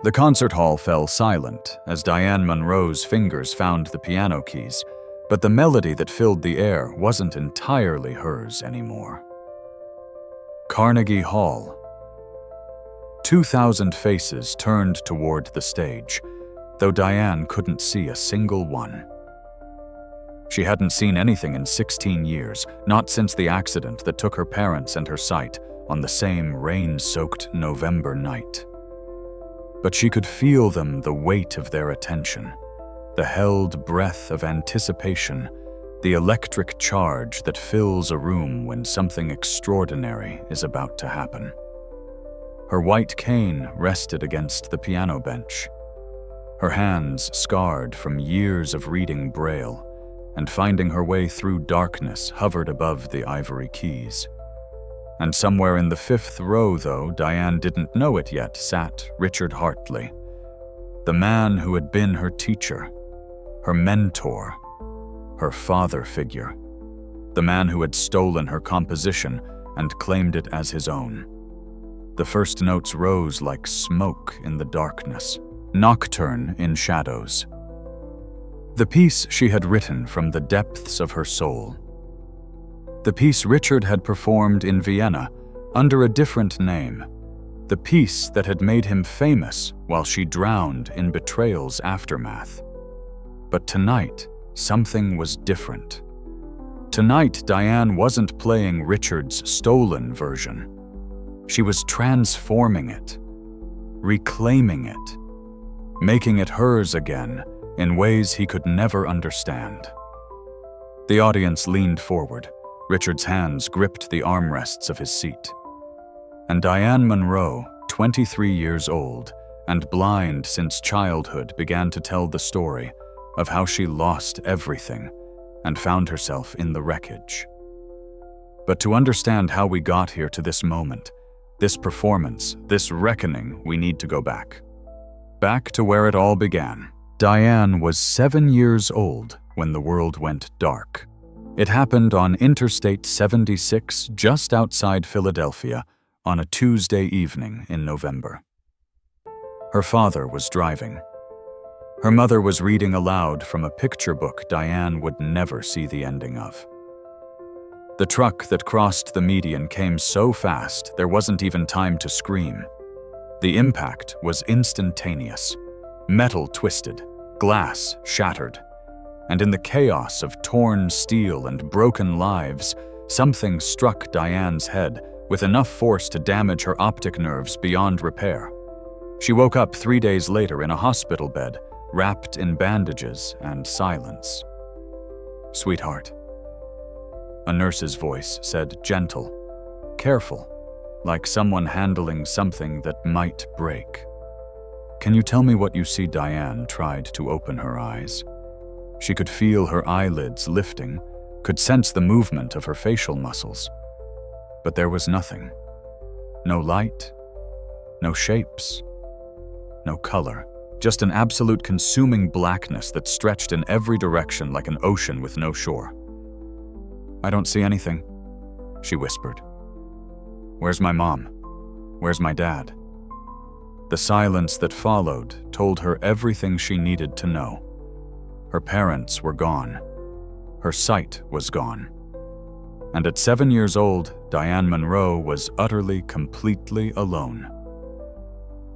The concert hall fell silent as Diane Monroe's fingers found the piano keys, but the melody that filled the air wasn't entirely hers anymore. Carnegie Hall. 2,000 faces turned toward the stage, though Diane couldn't see a single one. She hadn't seen anything in 16 years, not since the accident that took her parents and her sight on the same rain-soaked November night. But she could feel them, the weight of their attention, the held breath of anticipation, the electric charge that fills a room when something extraordinary is about to happen. Her white cane rested against the piano bench, her hands scarred from years of reading Braille, and finding her way through darkness hovered above the ivory keys. And somewhere in the fifth row, though Diane didn't know it yet, sat Richard Hartley, the man who had been her teacher, her mentor, her father figure, the man who had stolen her composition and claimed it as his own. The first notes rose like smoke in the darkness, nocturne in shadows. The piece she had written from the depths of her soul. The piece Richard had performed in Vienna under a different name. The piece that had made him famous while she drowned in betrayal's aftermath. But tonight, something was different. Tonight, Diane wasn't playing Richard's stolen version. She was transforming it, reclaiming it, making it hers again in ways he could never understand. The audience leaned forward. Richard's hands gripped the armrests of his seat. And Diane Monroe, 23 years old and blind since childhood, began to tell the story of how she lost everything and found herself in the wreckage. But to understand how we got here to this moment, this performance, this reckoning, we need to go back. Back to where it all began. Diane was 7 years old when the world went dark. It happened on Interstate 76 just outside Philadelphia on a Tuesday evening in November. Her father was driving. Her mother was reading aloud from a picture book Diane would never see the ending of. The truck that crossed the median came so fast there wasn't even time to scream. The impact was instantaneous. Metal twisted, glass shattered, and in the chaos of torn steel and broken lives, something struck Diane's head with enough force to damage her optic nerves beyond repair. She woke up 3 days later in a hospital bed, wrapped in bandages and silence. "Sweetheart," a nurse's voice said, gentle, careful, like someone handling something that might break. "Can you tell me what you see?" Diane tried to open her eyes. She could feel her eyelids lifting, could sense the movement of her facial muscles. But there was nothing. No light, no shapes, no color. Just an absolute consuming blackness that stretched in every direction like an ocean with no shore. "I don't see anything," she whispered. "Where's my mom? Where's my dad?" The silence that followed told her everything she needed to know. Her parents were gone. Her sight was gone. And at 7 years old, Diane Monroe was utterly, completely alone.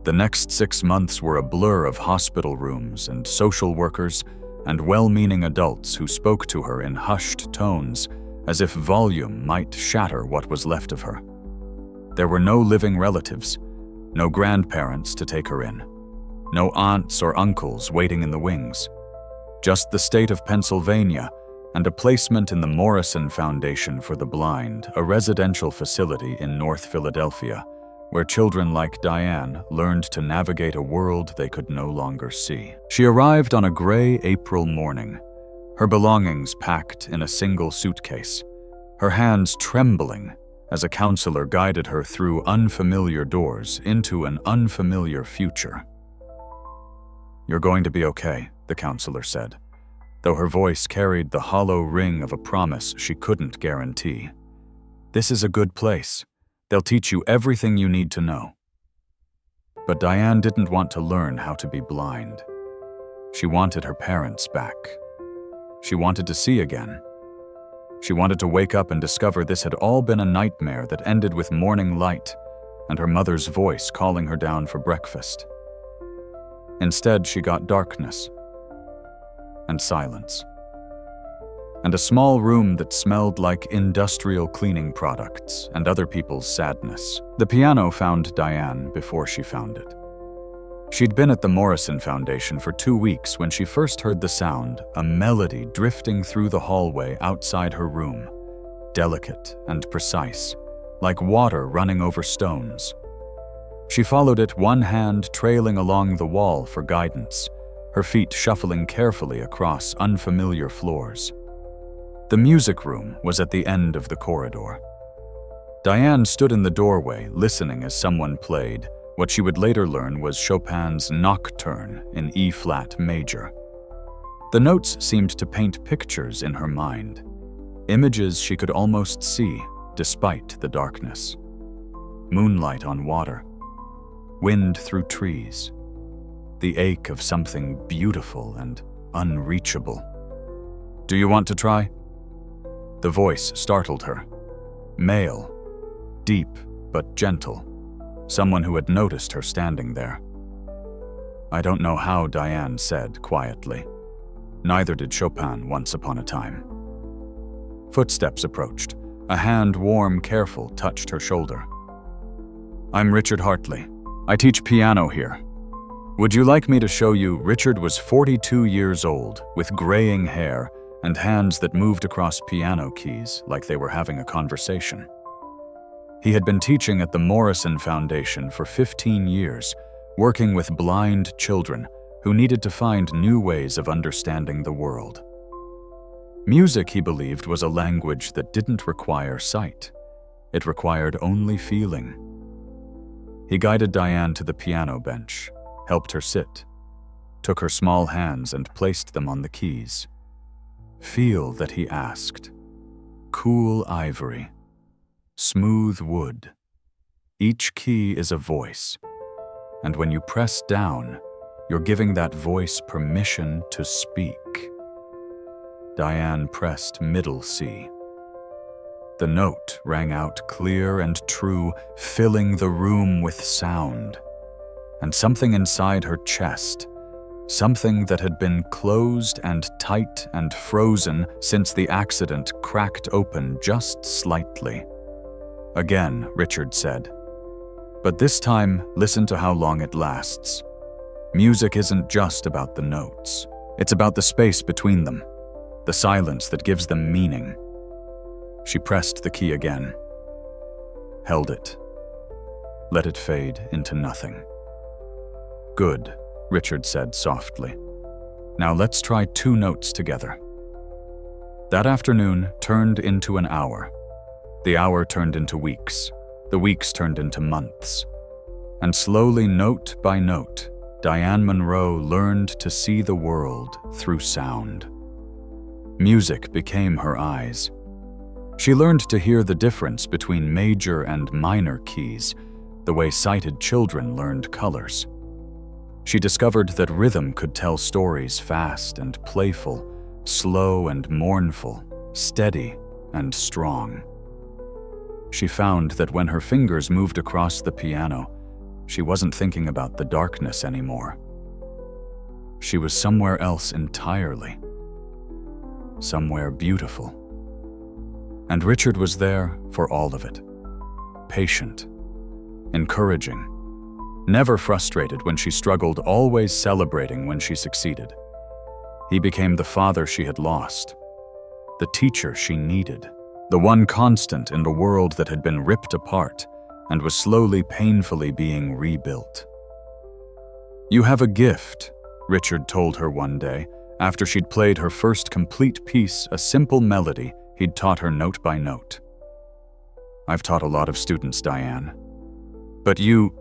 The next 6 months were a blur of hospital rooms and social workers and well-meaning adults who spoke to her in hushed tones as if volume might shatter what was left of her. There were no living relatives, no grandparents to take her in, no aunts or uncles waiting in the wings, just the state of Pennsylvania and a placement in the Morrison Foundation for the Blind, a residential facility in North Philadelphia, where children like Diane learned to navigate a world they could no longer see. She arrived on a gray April morning, her belongings packed in a single suitcase, her hands trembling as a counselor guided her through unfamiliar doors into an unfamiliar future. "You're going to be okay," the counselor said, though her voice carried the hollow ring of a promise she couldn't guarantee. "This is a good place. They'll teach you everything you need to know." But Diane didn't want to learn how to be blind. She wanted her parents back. She wanted to see again. She wanted to wake up and discover this had all been a nightmare that ended with morning light and her mother's voice calling her down for breakfast. Instead, she got darkness and silence, and a small room that smelled like industrial cleaning products and other people's sadness. The piano found Diane before she found it. She'd been at the Morrison Foundation for 2 weeks when she first heard the sound, a melody drifting through the hallway outside her room, delicate and precise, like water running over stones. She followed it, one hand trailing along the wall for guidance, her feet shuffling carefully across unfamiliar floors. The music room was at the end of the corridor. Diane stood in the doorway, listening as someone played what she would later learn was Chopin's Nocturne in E-flat major. The notes seemed to paint pictures in her mind, images she could almost see despite the darkness. Moonlight on water, wind through trees, the ache of something beautiful and unreachable. "Do you want to try?" The voice startled her. Male, deep but gentle, someone who had noticed her standing there. "I don't know how," Diane said quietly. Neither did Chopin once upon a time. Footsteps approached. A hand, warm, careful, touched her shoulder. "I'm Richard Hartley. I teach piano here. Would you like me to show you?" Richard was 42 years old, with graying hair and hands that moved across piano keys like they were having a conversation. He had been teaching at the Morrison Foundation for 15 years, working with blind children who needed to find new ways of understanding the world. Music, he believed, was a language that didn't require sight. It required only feeling. He guided Diane to the piano bench, helped her sit, took her small hands and placed them on the keys. "Feel that," he asked. "Cool ivory. Smooth wood. Each key is a voice, and when you press down, you're giving that voice permission to speak." Diane pressed middle C. The note rang out clear and true, filling the room with sound. And something inside her chest, something that had been closed and tight and frozen since the accident, cracked open just slightly. "Again," Richard said. "But this time, listen to how long it lasts. Music isn't just about the notes. It's about the space between them, the silence that gives them meaning." She pressed the key again, held it, let it fade into nothing. "Good," Richard said softly. "Now let's try 2 notes together." That afternoon turned into an hour. The hour turned into weeks. The weeks turned into months. And slowly, note by note, Diane Monroe learned to see the world through sound. Music became her eyes. She learned to hear the difference between major and minor keys, the way sighted children learned colors. She discovered that rhythm could tell stories fast and playful, slow and mournful, steady and strong. She found that when her fingers moved across the piano, she wasn't thinking about the darkness anymore. She was somewhere else entirely. Somewhere beautiful. And Richard was there for all of it. Patient, encouraging, never frustrated when she struggled, always celebrating when she succeeded. He became the father she had lost, the teacher she needed, the one constant in a world that had been ripped apart and was slowly, painfully being rebuilt. "You have a gift," Richard told her one day, after she'd played her first complete piece, a simple melody he'd taught her note by note. "I've taught a lot of students, Diane. But you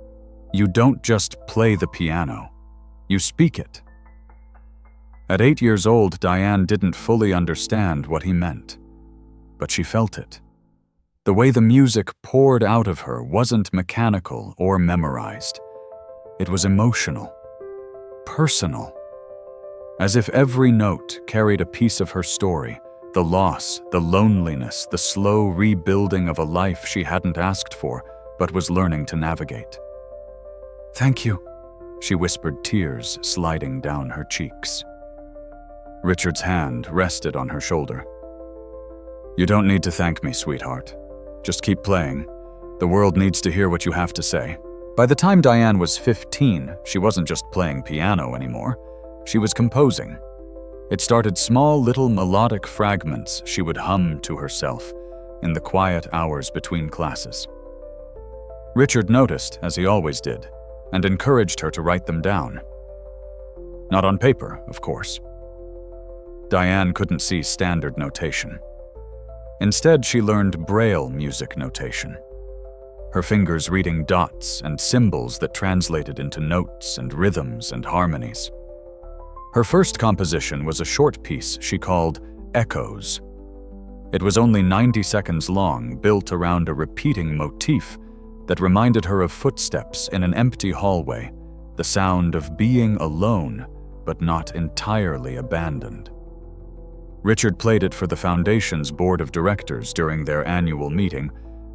don't just play the piano, you speak it." At 8 years old, Diane didn't fully understand what he meant, but she felt it. The way the music poured out of her wasn't mechanical or memorized. It was emotional, personal, as if every note carried a piece of her story, the loss, the loneliness, the slow rebuilding of a life she hadn't asked for but was learning to navigate. "Thank you," she whispered, tears sliding down her cheeks. Richard's hand rested on her shoulder. "You don't need to thank me, sweetheart. Just keep playing. The world needs to hear what you have to say." By the time Diane was 15, she wasn't just playing piano anymore. She was composing. It started small little melodic fragments she would hum to herself in the quiet hours between classes. Richard noticed, as he always did, and encouraged her to write them down. Not on paper, of course. Diane couldn't see standard notation. Instead, she learned Braille music notation, her fingers reading dots and symbols that translated into notes and rhythms and harmonies. Her first composition was a short piece she called Echoes. It was only 90 seconds long, built around a repeating motif that reminded her of footsteps in an empty hallway, the sound of being alone but not entirely abandoned. Richard played it for the Foundation's board of directors during their annual meeting,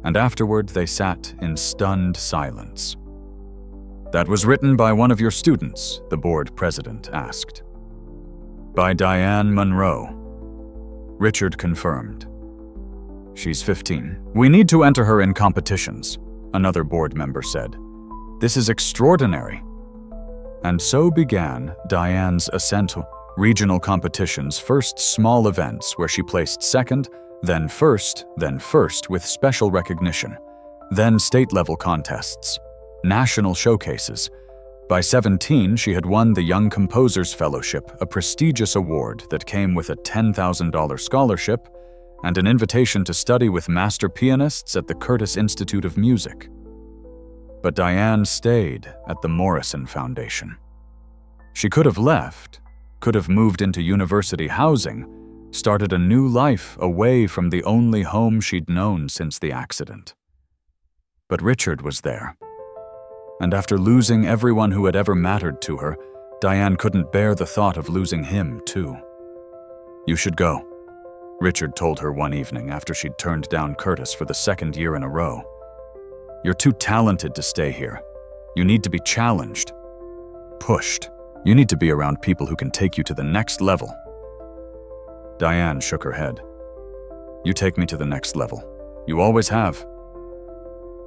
and afterward they sat in stunned silence. "That was written by one of your students?" the board president asked. "By Diane Monroe." Richard confirmed. "She's 15. We need to enter her in competitions," another board member said. "This is extraordinary." And so began Diane's ascent. Regional competitions, first small events where she placed second, then first with special recognition, then state-level contests, national showcases. By 17, she had won the Young Composers Fellowship, a prestigious award that came with a $10,000 scholarship and an invitation to study with master pianists at the Curtis Institute of Music. But Diane stayed at the Morrison Foundation. She could have left, could have moved into university housing, started a new life away from the only home she'd known since the accident. But Richard was there. And after losing everyone who had ever mattered to her, Diane couldn't bear the thought of losing him, too. "You should go," Richard told her one evening after she'd turned down Curtis for the second year in a row. "You're too talented to stay here. You need to be challenged, pushed. You need to be around people who can take you to the next level." Diane shook her head. "You take me to the next level. You always have."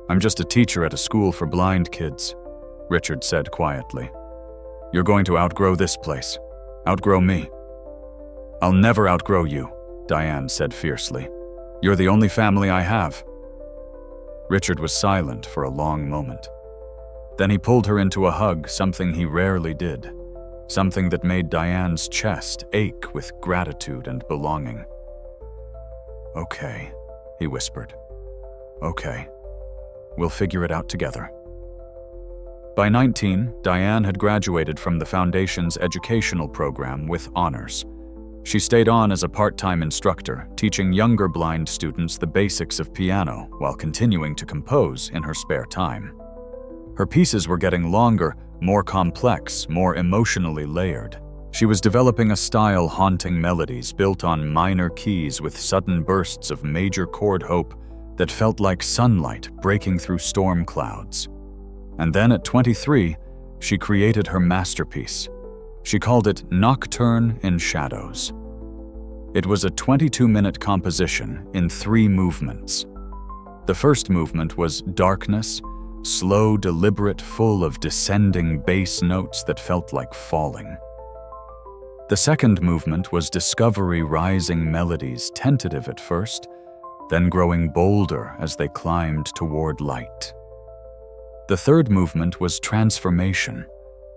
"I'm just a teacher at a school for blind kids," Richard said quietly. "You're going to outgrow this place. Outgrow me." "I'll never outgrow you," Diane said fiercely. "You're the only family I have." Richard was silent for a long moment. Then he pulled her into a hug, something he rarely did, something that made Diane's chest ache with gratitude and belonging. "Okay," he whispered. "Okay. We'll figure it out together." By 19, Diane had graduated from the Foundation's educational program with honors. She stayed on as a part-time instructor, teaching younger blind students the basics of piano while continuing to compose in her spare time. Her pieces were getting longer, more complex, more emotionally layered. She was developing a style haunting melodies built on minor keys with sudden bursts of major chord hope that felt like sunlight breaking through storm clouds. And then at 23, she created her masterpiece. She called it Nocturne in Shadows. It was a 22-minute composition in 3 movements. The first movement was darkness, slow, deliberate, full of descending bass notes that felt like falling. The second movement was discovery, rising melodies, tentative at first, then growing bolder as they climbed toward light. The third movement was transformation,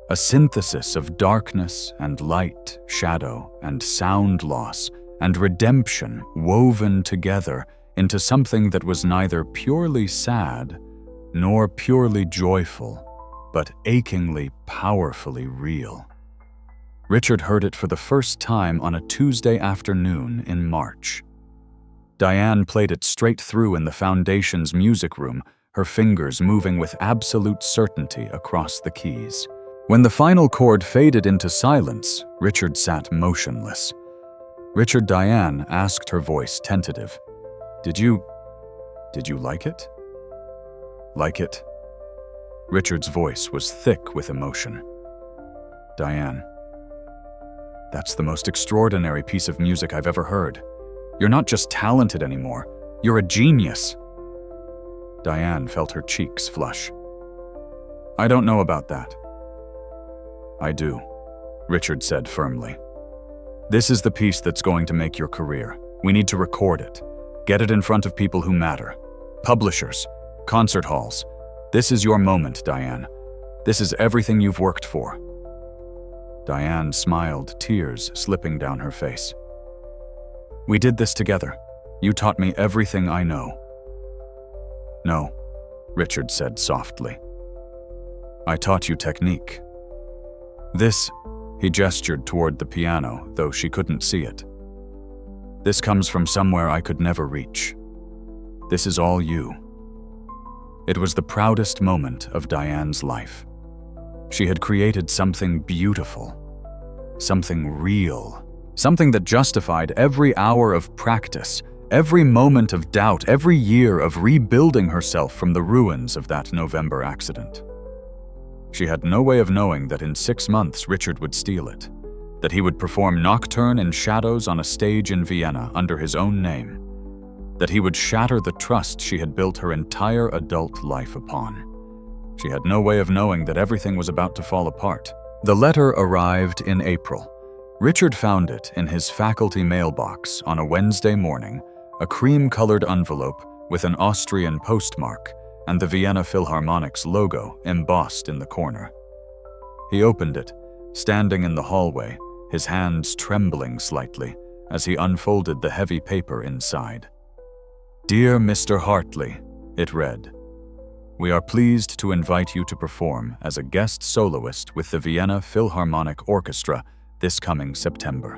a synthesis of darkness and light, shadow and sound loss, and redemption woven together into something that was neither purely sad nor purely joyful, but achingly, powerfully real. Richard heard it for the first time on a Tuesday afternoon in March. Diane played it straight through in the Foundation's music room, her fingers moving with absolute certainty across the keys. When the final chord faded into silence, Richard sat motionless. Diane asked, her voice tentative, Did you like it? Like it? Richard's voice was thick with emotion. Diane, that's the most extraordinary piece of music I've ever heard. You're not just talented anymore, you're a genius. Diane felt her cheeks flush. I don't know about that. I do, Richard said firmly. This is the piece that's going to make your career. We need to record it. Get it in front of people who matter. Publishers, concert halls. This is your moment, Diane. This is everything you've worked for. Diane smiled, tears slipping down her face. We did this together. You taught me everything I know. No, Richard said softly. I taught you technique. This, he gestured toward the piano, though she couldn't see it. This comes from somewhere I could never reach. This is all you. It was the proudest moment of Diane's life. She had created something beautiful, something real, something that justified every hour of practice, every moment of doubt, every year of rebuilding herself from the ruins of that November accident. She had no way of knowing that in 6 months Richard would steal it, that he would perform Nocturne in Shadows on a stage in Vienna under his own name, that he would shatter the trust she had built her entire adult life upon. She had no way of knowing that everything was about to fall apart. The letter arrived in April. Richard found it in his faculty mailbox on a Wednesday morning, a cream-colored envelope with an Austrian postmark and the Vienna Philharmonic's logo embossed in the corner. He opened it, standing in the hallway, his hands trembling slightly as he unfolded the heavy paper inside. Dear Mr. Hartley, it read, we are pleased to invite you to perform as a guest soloist with the Vienna Philharmonic Orchestra this coming September.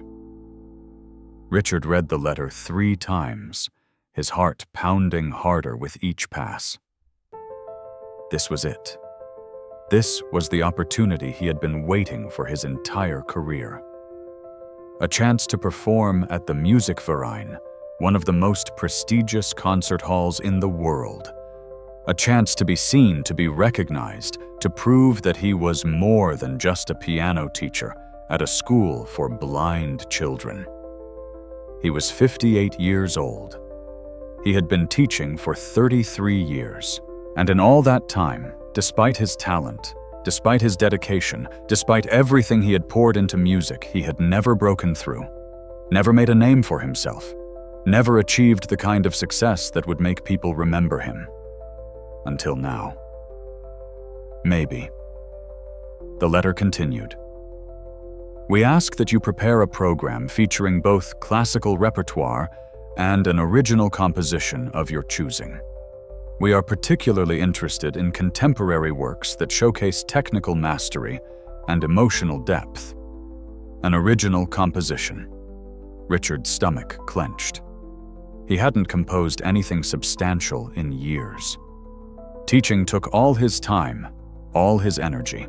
Richard read the letter 3 times, his heart pounding harder with each pass. This was it. This was the opportunity he had been waiting for his entire career. A chance to perform at the Musikverein, one of the most prestigious concert halls in the world. A chance to be seen, to be recognized, to prove that he was more than just a piano teacher at a school for blind children. He was 58 years old. He had been teaching for 33 years. And in all that time, despite his talent, despite his dedication, despite everything he had poured into music, he had never broken through, never made a name for himself, never achieved the kind of success that would make people remember him. Until now. Maybe. The letter continued. We ask that you prepare a program featuring both classical repertoire and an original composition of your choosing. We are particularly interested in contemporary works that showcase technical mastery and emotional depth. An original composition. Richard's stomach clenched. He hadn't composed anything substantial in years. Teaching took all his time, all his energy.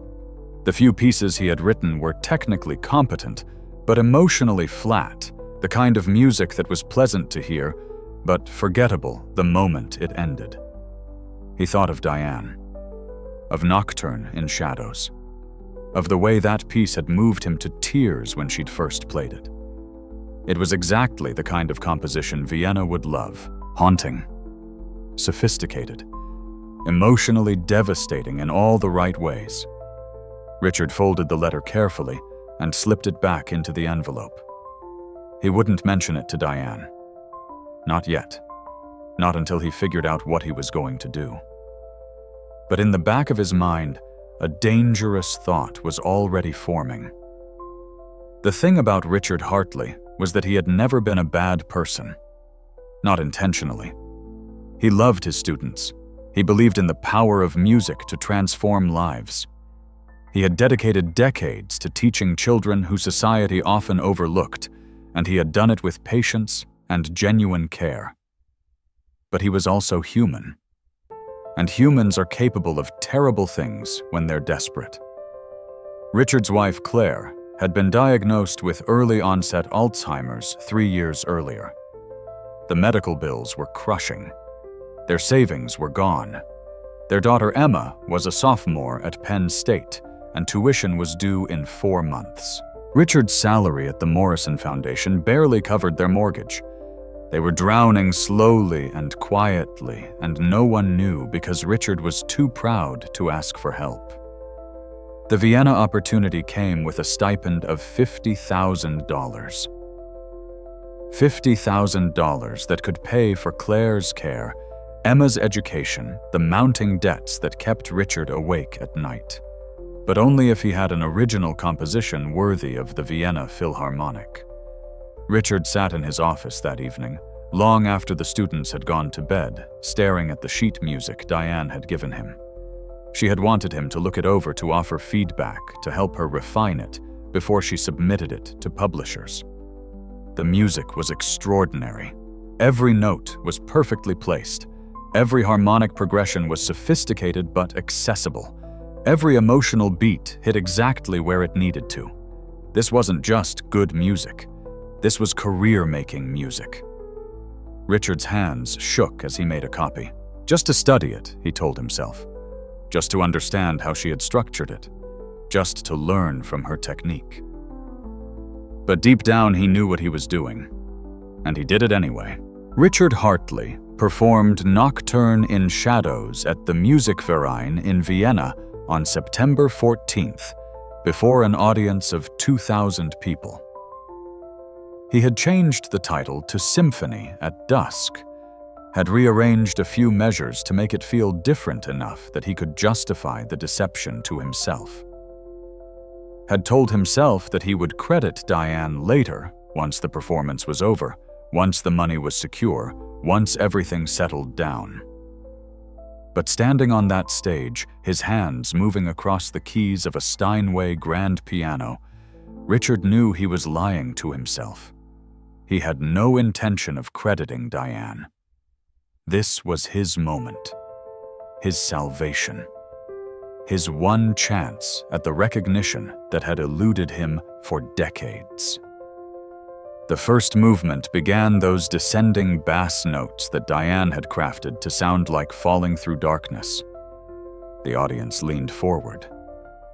The few pieces he had written were technically competent, but emotionally flat, the kind of music that was pleasant to hear, but forgettable the moment it ended. He thought of Diane, of Nocturne in Shadows, of the way that piece had moved him to tears when she'd first played it. It was exactly the kind of composition Vienna would love, haunting, sophisticated, emotionally devastating in all the right ways. Richard folded the letter carefully and slipped it back into the envelope. He wouldn't mention it to Diane. Not yet. Not until he figured out what he was going to do. But in the back of his mind, a dangerous thought was already forming. The thing about Richard Hartley was that he had never been a bad person. Not intentionally. He loved his students. He believed in the power of music to transform lives. He had dedicated decades to teaching children who society often overlooked, and he had done it with patience and genuine care. But he was also human. and humans are capable of terrible things when they're desperate. Richard's wife, Claire, had been diagnosed with early-onset Alzheimer's 3 years earlier. The medical bills were crushing. Their savings were gone. Their daughter Emma was a sophomore at Penn State, and tuition was due in 4 months. Richard's salary at the Morrison Foundation barely covered their mortgage. They were drowning slowly and quietly, and no one knew because Richard was too proud to ask for help. The Vienna opportunity came with a stipend of $50,000. $50,000 that could pay for Claire's care, Emma's education, the mounting debts that kept Richard awake at night. But only if he had an original composition worthy of the Vienna Philharmonic. Richard sat in his office that evening, long after the students had gone to bed, staring at the sheet music Diane had given him. She had wanted him to look it over to offer feedback, to help her refine it before she submitted it to publishers. The music was extraordinary. Every note was perfectly placed. Every harmonic progression was sophisticated but accessible. Every emotional beat hit exactly where it needed to. This wasn't just good music. This was career-making music. Richard's hands shook as he made a copy. Just to study it, he told himself. Just to understand how she had structured it. Just to learn from her technique. But deep down he knew what he was doing. And he did it anyway. Richard Hartley performed Nocturne in Shadows at the Musikverein in Vienna on September 14th, before an audience of 2,000 people. He had changed the title to Symphony at Dusk, had rearranged a few measures to make it feel different enough that he could justify the deception to himself. Had told himself that he would credit Diane later, once the performance was over, once the money was secure, once everything settled down. But standing on that stage, his hands moving across the keys of a Steinway grand piano, Richard knew he was lying to himself. He had no intention of crediting Diane. This was his moment, his salvation, his one chance at the recognition that had eluded him for decades. The first movement began those descending bass notes that Diane had crafted to sound like falling through darkness. The audience leaned forward.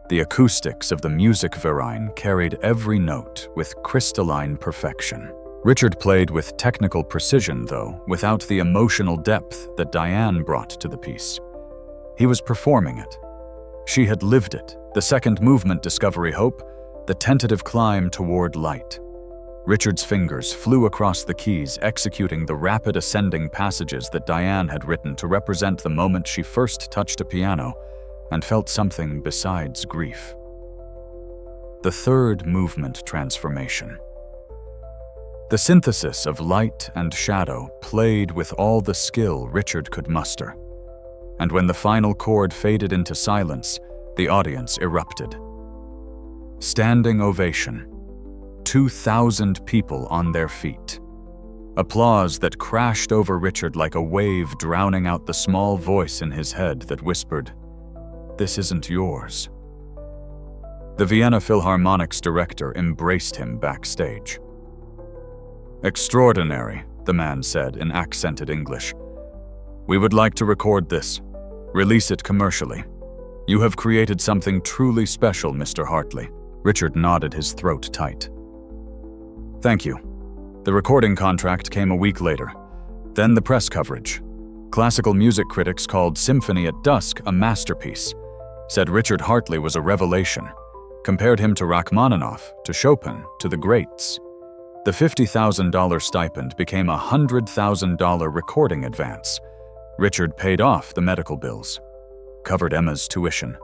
The acoustics of the Musikverein carried every note with crystalline perfection. Richard played with technical precision, though, without the emotional depth that Diane brought to the piece. He was performing it. She had lived it, the second movement, Discovery Hope, the tentative climb toward light. Richard's fingers flew across the keys, executing the rapid ascending passages that Diane had written to represent the moment she first touched a piano and felt something besides grief. The third movement, Transformation. The synthesis of light and shadow played with all the skill Richard could muster. And when the final chord faded into silence, the audience erupted. Standing ovation. 2,000 people on their feet. Applause that crashed over Richard like a wave, drowning out the small voice in his head that whispered, "This isn't yours." The Vienna Philharmonic's director embraced him backstage. "Extraordinary," the man said in accented English. "We would like to record this, release it commercially. You have created something truly special, Mr. Hartley." Richard nodded, his throat tight. "Thank you." The recording contract came a week later. Then the press coverage. Classical music critics called Symphony at Dusk a masterpiece, said Richard Hartley was a revelation, compared him to Rachmaninoff, to Chopin, to the greats. The $50,000 stipend became a $100,000 recording advance. Richard paid off the medical bills, covered Emma's tuition,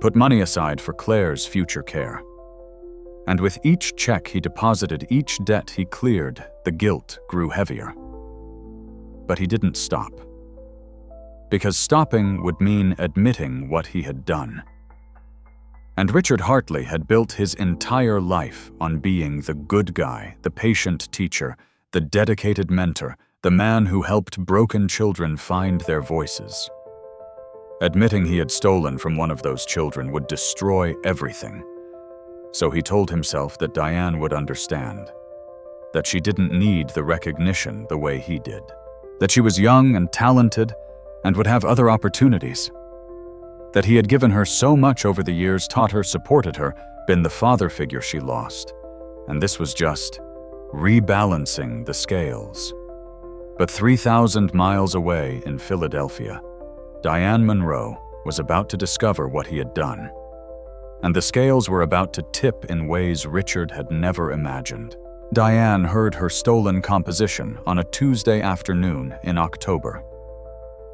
put money aside for Claire's future care. And with each check he deposited, each debt he cleared, the guilt grew heavier. But he didn't stop. Because stopping would mean admitting what he had done. And Richard Hartley had built his entire life on being the good guy, the patient teacher, the dedicated mentor, the man who helped broken children find their voices. Admitting he had stolen from one of those children would destroy everything. So he told himself that Diane would understand, that she didn't need the recognition the way he did, that she was young and talented and would have other opportunities, that he had given her so much over the years, taught her, supported her, been the father figure she lost, and this was just rebalancing the scales. But 3,000 miles away in Philadelphia, Diane Monroe was about to discover what he had done, and the scales were about to tip in ways Richard had never imagined. Diane heard her stolen composition on a Tuesday afternoon in October.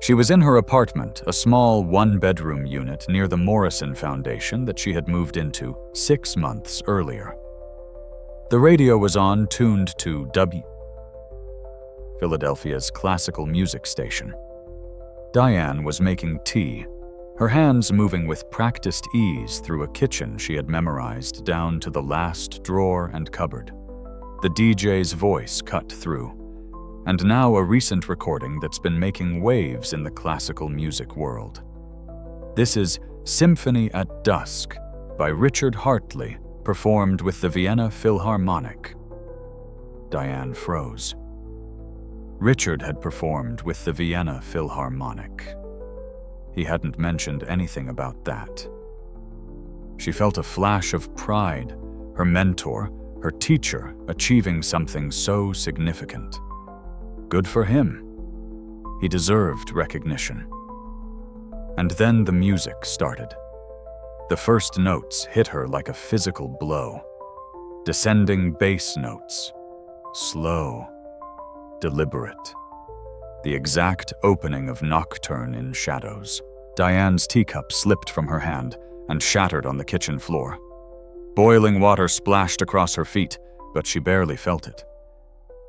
She was in her apartment, a small one-bedroom unit near the Morrison Foundation that she had moved into 6 months earlier. The radio was on, tuned to Philadelphia's classical music station. Diane was making tea, her hands moving with practiced ease through a kitchen she had memorized down to the last drawer and cupboard. The DJ's voice cut through, and now a recent recording that's been making waves in the classical music world. This is Symphony at Dusk by Richard Hartley, performed with the Vienna Philharmonic. Diane froze. Richard had performed with the Vienna Philharmonic. He hadn't mentioned anything about that. She felt a flash of pride, her mentor, her teacher, achieving something so significant. Good for him. He deserved recognition. And then the music started. The first notes hit her like a physical blow. Descending bass notes. Slow. Deliberate. The exact opening of Nocturne in Shadows. Diane's teacup slipped from her hand and shattered on the kitchen floor. Boiling water splashed across her feet, but she barely felt it.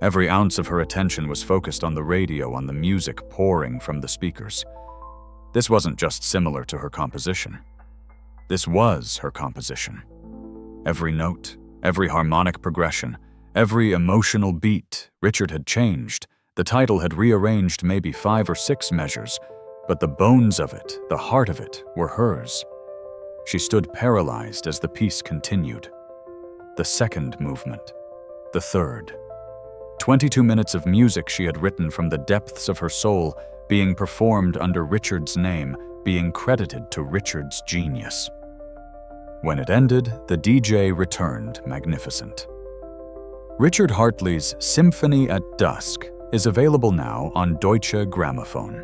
Every ounce of her attention was focused on the radio, on the music pouring from the speakers. This wasn't just similar to her composition. This was her composition. Every note, every harmonic progression, every emotional beat, Richard had changed. The title had rearranged maybe 5 or 6 measures, but the bones of it, the heart of it, were hers. She stood paralyzed as the piece continued. The second movement. The third. 22 minutes of music she had written from the depths of her soul, being performed under Richard's name, being credited to Richard's genius. When it ended, the DJ returned magnificent. Richard Hartley's Symphony at Dusk is available now on Deutsche Grammophon.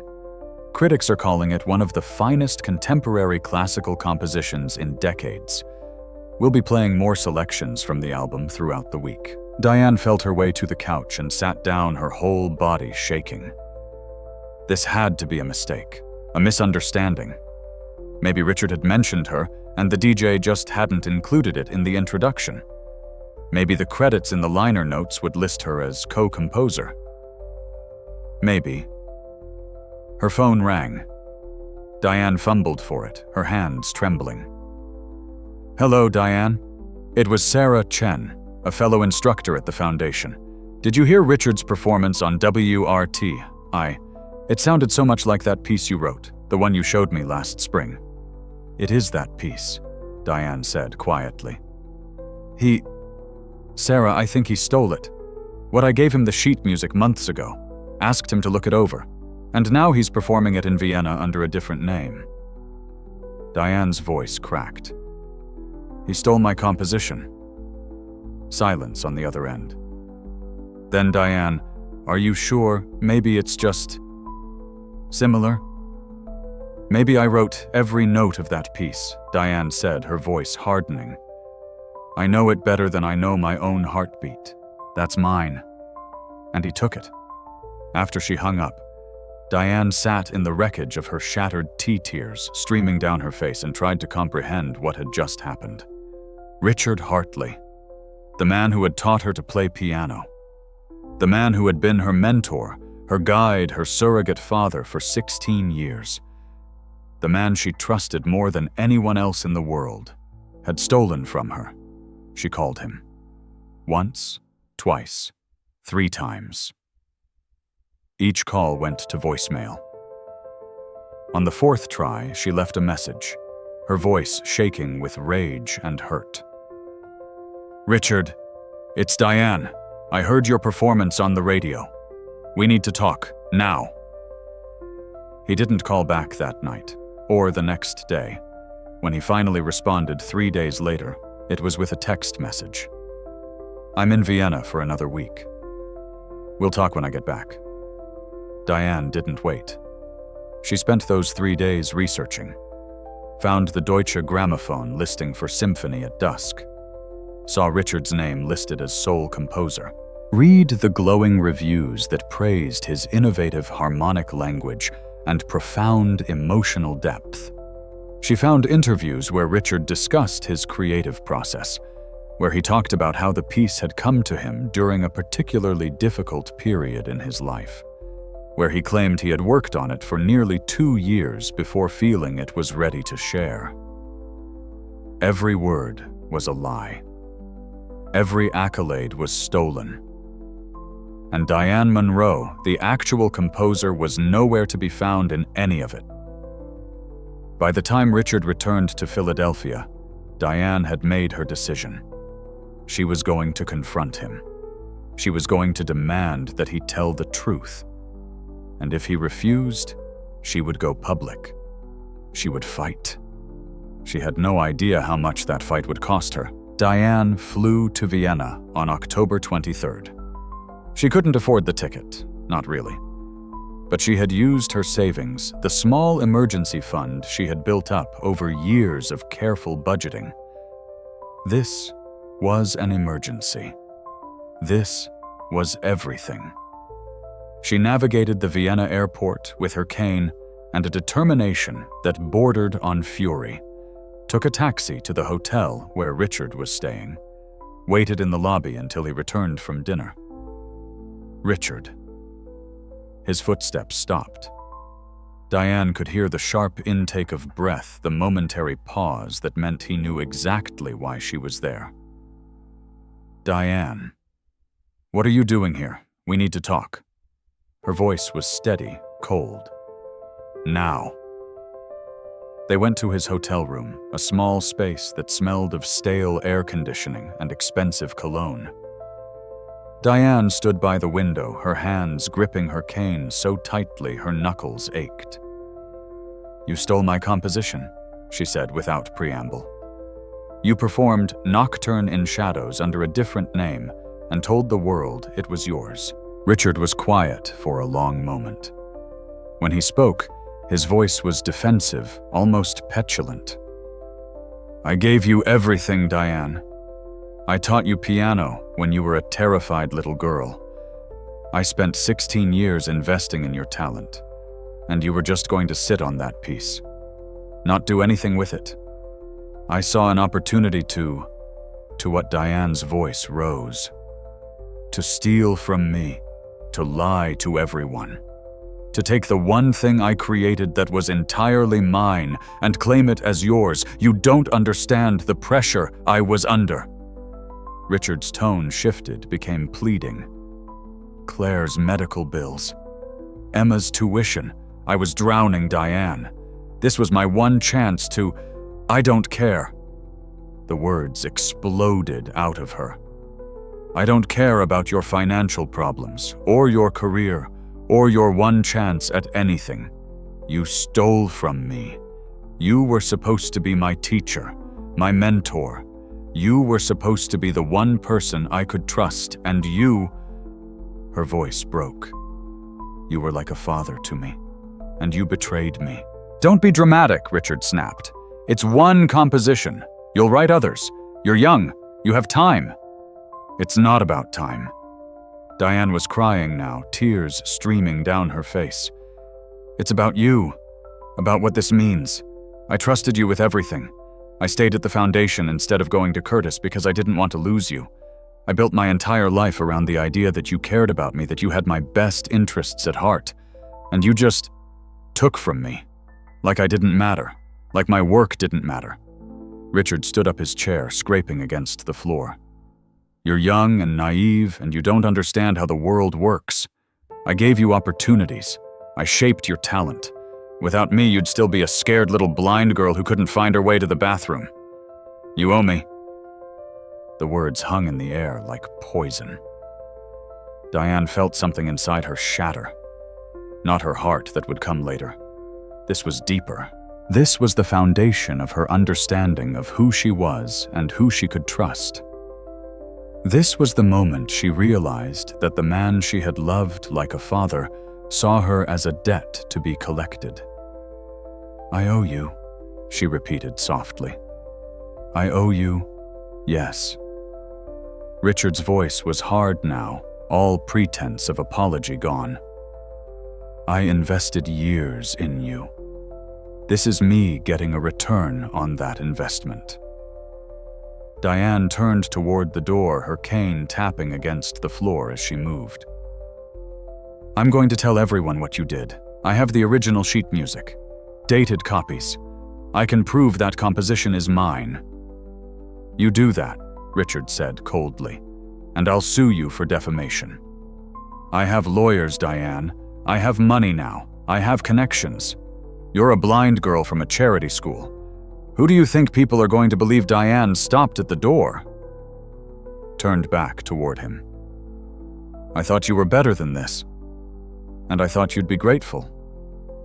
Critics are calling it one of the finest contemporary classical compositions in decades. We'll be playing more selections from the album throughout the week. Diane felt her way to the couch and sat down, her whole body shaking. This had to be a mistake, a misunderstanding. Maybe Richard had mentioned her, and the DJ just hadn't included it in the introduction. Maybe the credits in the liner notes would list her as co-composer. Maybe. Her phone rang. Diane fumbled for it, her hands trembling. "Hello, Diane. It was Sarah Chen, a fellow instructor at the foundation. Did you hear Richard's performance on WRT? It sounded so much like that piece you wrote, the one you showed me last spring." "It is that piece," Diane said quietly. Sarah, I think he stole it. What I gave him the sheet music months ago, asked him to look it over, and now he's performing it in Vienna under a different name." Diane's voice cracked. "He stole my composition." Silence on the other end. Then Diane, "Are you sure? Maybe it's just similar?" "Maybe I wrote every note of that piece," Diane said, her voice hardening. "I know it better than I know my own heartbeat. That's mine." And he took it. After she hung up, Diane sat in the wreckage of her shattered tea, tears streaming down her face, and tried to comprehend what had just happened. Richard Hartley, the man who had taught her to play piano, the man who had been her mentor, her guide, her surrogate father for 16 years, the man she trusted more than anyone else in the world, had stolen from her. She called him. Once, twice, 3 times. Each call went to voicemail. On the fourth try, she left a message, her voice shaking with rage and hurt. "Richard, it's Diane. I heard your performance on the radio. We need to talk, now." He didn't call back that night, or the next day. When he finally responded 3 days later, it was with a text message. "I'm in Vienna for another week. We'll talk when I get back." Diane didn't wait. She spent those 3 days researching, found the Deutsche Grammophon listing for Symphony at Dusk, saw Richard's name listed as sole composer. Read the glowing reviews that praised his innovative harmonic language and profound emotional depth. She found interviews where Richard discussed his creative process, where he talked about how the piece had come to him during a particularly difficult period in his life, where he claimed he had worked on it for nearly 2 years before feeling it was ready to share. Every word was a lie. Every accolade was stolen. And Diane Monroe, the actual composer, was nowhere to be found in any of it. By the time Richard returned to Philadelphia, Diane had made her decision. She was going to confront him. She was going to demand that he tell the truth. And if he refused, she would go public. She would fight. She had no idea how much that fight would cost her. Diane flew to Vienna on October 23rd. She couldn't afford the ticket, not really. But she had used her savings, the small emergency fund she had built up over years of careful budgeting. This was an emergency. This was everything. She navigated the Vienna airport with her cane and a determination that bordered on fury, took a taxi to the hotel where Richard was staying, waited in the lobby until he returned from dinner. Richard. His footsteps stopped. Diane could hear the sharp intake of breath, the momentary pause that meant he knew exactly why she was there. "Diane, what are you doing here? We need to talk." Her voice was steady, cold. "Now." They went to his hotel room, a small space that smelled of stale air conditioning and expensive cologne. Diane stood by the window, her hands gripping her cane so tightly her knuckles ached. "You stole my composition," she said without preamble. "You performed Nocturne in Shadows under a different name and told the world it was yours." Richard was quiet for a long moment. When he spoke, his voice was defensive, almost petulant. "I gave you everything, Diane. I taught you piano when you were a terrified little girl. I spent 16 years investing in your talent, and you were just going to sit on that piece, not do anything with it. I saw an opportunity to what Diane's voice rose. To steal from me, to lie to everyone. To take the one thing I created that was entirely mine and claim it as yours. You don't understand the pressure I was under." Richard's tone shifted, became pleading. "Claire's medical bills. Emma's tuition. I was drowning Diane. This was my one chance to... I don't care." The words exploded out of her. "I don't care about your financial problems, or your career, or your one chance at anything. You stole from me. You were supposed to be my teacher, my mentor. You were supposed to be the one person I could trust, and you..." Her voice broke. "You were like a father to me, and you betrayed me." "Don't be dramatic," Richard snapped. "It's one composition. You'll write others. You're young. You have time." "It's not about time." Diane was crying now, tears streaming down her face. "It's about you, about what this means. I trusted you with everything. I stayed at the foundation instead of going to Curtis because I didn't want to lose you. I built my entire life around the idea that you cared about me, that you had my best interests at heart. And you just took from me. Like I didn't matter. Like my work didn't matter." Richard stood up his chair, scraping against the floor. "You're young and naive, and you don't understand how the world works. I gave you opportunities. I shaped your talent. Without me, you'd still be a scared little blind girl who couldn't find her way to the bathroom. You owe me." The words hung in the air like poison. Diane felt something inside her shatter. Not her heart that would come later. This was deeper. This was the foundation of her understanding of who she was and who she could trust. This was the moment she realized that the man she had loved like a father saw her as a debt to be collected. "I owe you," she repeated softly. "I owe you, yes." Richard's voice was hard now, all pretense of apology gone. "I invested years in you. This is me getting a return on that investment." Diane turned toward the door, her cane tapping against the floor as she moved. "I'm going to tell everyone what you did. I have the original sheet music. Dated copies. I can prove that composition is mine." "You do that," Richard said coldly, "and I'll sue you for defamation." "I have lawyers, Diane. I have money now. I have connections. You're a blind girl from a charity school. Who do you think people are going to believe Diane stopped at the door?" Turned back toward him. "I thought you were better than this. And I thought you'd be grateful,"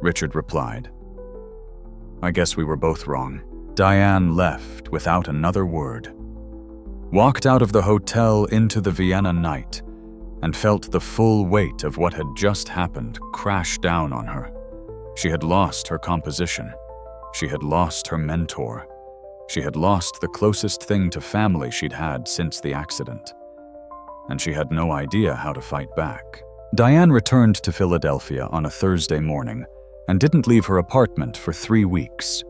Richard replied. "I guess we were both wrong." Diane left without another word. Walked out of the hotel into the Vienna night and felt the full weight of what had just happened crash down on her. She had lost her composition. She had lost her mentor. She had lost the closest thing to family she'd had since the accident. And she had no idea how to fight back. Diane returned to Philadelphia on a Thursday morning and didn't leave her apartment for 3 weeks.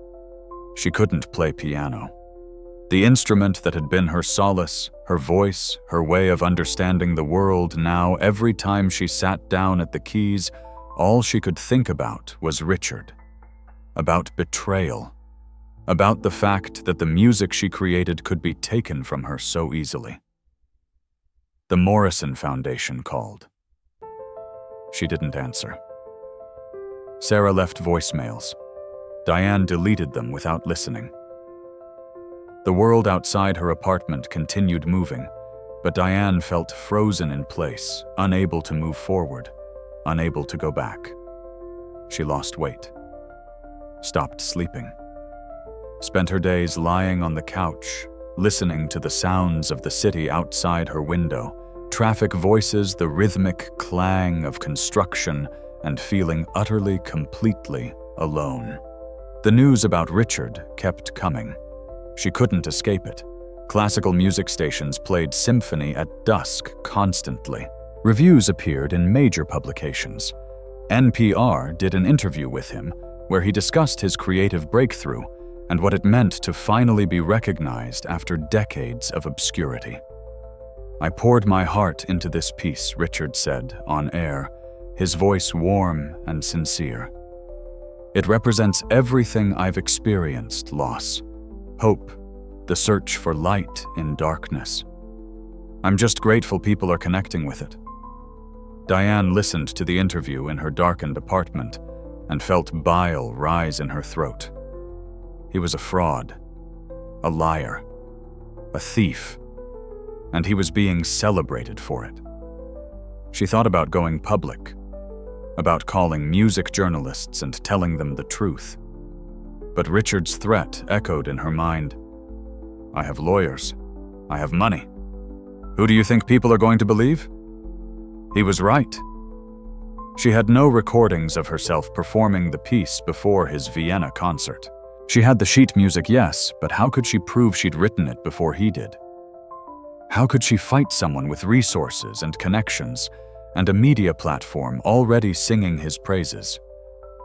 She couldn't play piano. The instrument that had been her solace, her voice, her way of understanding the world, now every time she sat down at the keys, all she could think about was Richard. About betrayal. About the fact that the music she created could be taken from her so easily. The Morrison Foundation called. She didn't answer. Sarah left voicemails. Diane deleted them without listening. The world outside her apartment continued moving, but Diane felt frozen in place, unable to move forward, unable to go back. She lost weight. Stopped sleeping. Spent her days lying on the couch, listening to the sounds of the city outside her window, traffic voices, the rhythmic clang of construction, and feeling utterly, completely alone. The news about Richard kept coming. She couldn't escape it. Classical music stations played Symphony at Dusk constantly. Reviews appeared in major publications. NPR did an interview with him where he discussed his creative breakthrough and what it meant to finally be recognized after decades of obscurity. "I poured my heart into this piece," Richard said on air, his voice warm and sincere. "It represents everything I've experienced: loss, hope, the search for light in darkness. I'm just grateful people are connecting with it." Diane listened to the interview in her darkened apartment and felt bile rise in her throat. He was a fraud, a liar, a thief, and he was being celebrated for it. She thought about going public, about calling music journalists and telling them the truth. But Richard's threat echoed in her mind. "I have lawyers. I have money. Who do you think people are going to believe?" He was right. She had no recordings of herself performing the piece before his Vienna concert. She had the sheet music, yes, but how could she prove she'd written it before he did? How could she fight someone with resources and connections and a media platform already singing his praises?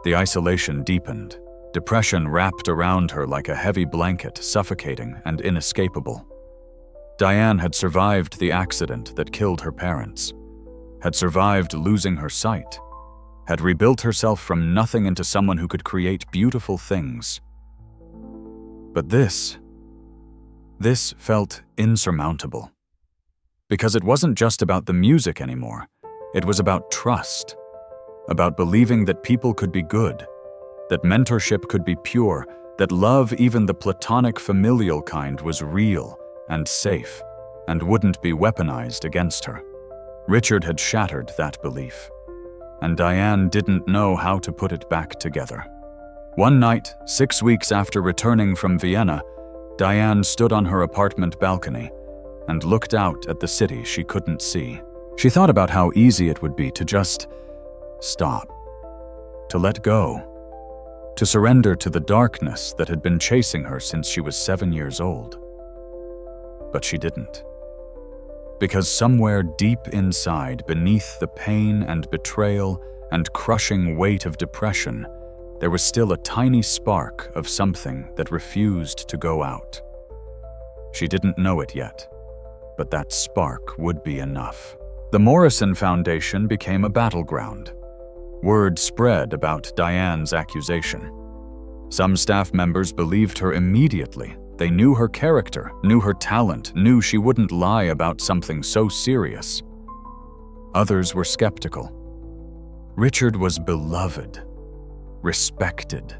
The isolation deepened. Depression wrapped around her like a heavy blanket, suffocating and inescapable. Diane had survived the accident that killed her parents, had survived losing her sight, had rebuilt herself from nothing into someone who could create beautiful things. But this felt insurmountable. Because it wasn't just about the music anymore. It was about trust, about believing that people could be good, that mentorship could be pure, that love, even the platonic familial kind, was real and safe and wouldn't be weaponized against her. Richard had shattered that belief, and Diane didn't know how to put it back together. One night, 6 weeks after returning from Vienna, Diane stood on her apartment balcony and looked out at the city she couldn't see. She thought about how easy it would be to just stop, to let go, to surrender to the darkness that had been chasing her since she was 7 years old. But she didn't. Because somewhere deep inside, beneath the pain and betrayal and crushing weight of depression, there was still a tiny spark of something that refused to go out. She didn't know it yet, but that spark would be enough. The Morrison Foundation became a battleground. Word spread about Diane's accusation. Some staff members believed her immediately. They knew her character, knew her talent, knew she wouldn't lie about something so serious. Others were skeptical. Richard was beloved, respected.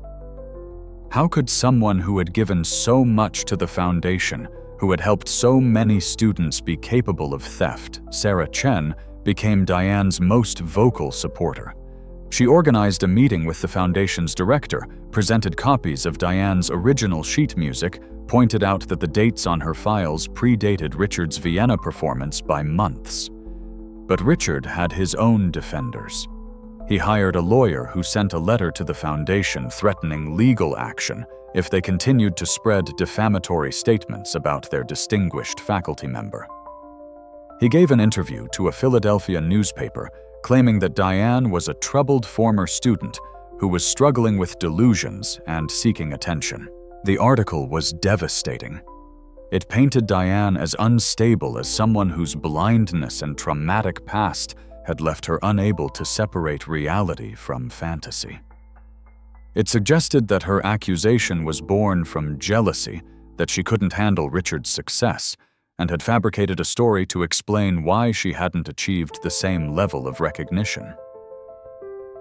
How could someone who had given so much to the foundation, who had helped so many students be capable of theft, Sarah Chen, became Diane's most vocal supporter? She organized a meeting with the foundation's director, presented copies of Diane's original sheet music, pointed out that the dates on her files predated Richard's Vienna performance by months. But Richard had his own defenders. He hired a lawyer who sent a letter to the foundation threatening legal action if they continued to spread defamatory statements about their distinguished faculty member. He gave an interview to a Philadelphia newspaper claiming that Diane was a troubled former student who was struggling with delusions and seeking attention. The article was devastating. It painted Diane as unstable as someone whose blindness and traumatic past had left her unable to separate reality from fantasy. It suggested that her accusation was born from jealousy, that she couldn't handle Richard's success, and had fabricated a story to explain why she hadn't achieved the same level of recognition.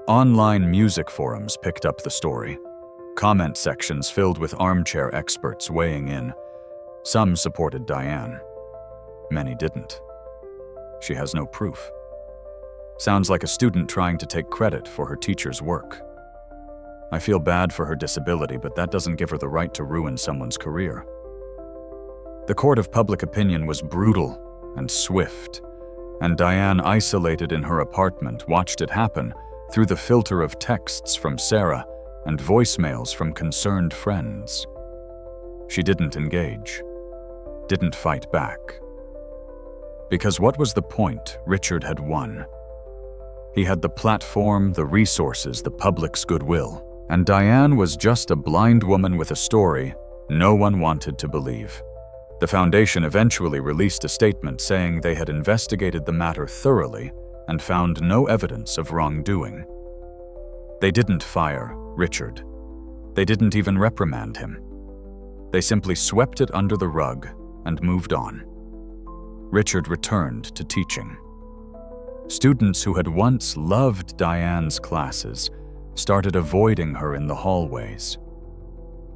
Online music forums picked up the story, comment sections filled with armchair experts weighing in. Some supported Diane. Many didn't. She has no proof. Sounds like a student trying to take credit for her teacher's work. I feel bad for her disability, but that doesn't give her the right to ruin someone's career. The court of public opinion was brutal and swift, and Diane, isolated in her apartment, watched it happen through the filter of texts from Sarah and voicemails from concerned friends. She didn't engage, didn't fight back. Because what was the point? Richard had won. He had the platform, the resources, the public's goodwill, and Diane was just a blind woman with a story no one wanted to believe. The foundation eventually released a statement saying they had investigated the matter thoroughly and found no evidence of wrongdoing. They didn't fire Richard. They didn't even reprimand him. They simply swept it under the rug and moved on. Richard returned to teaching. Students who had once loved Diane's classes started avoiding her in the hallways.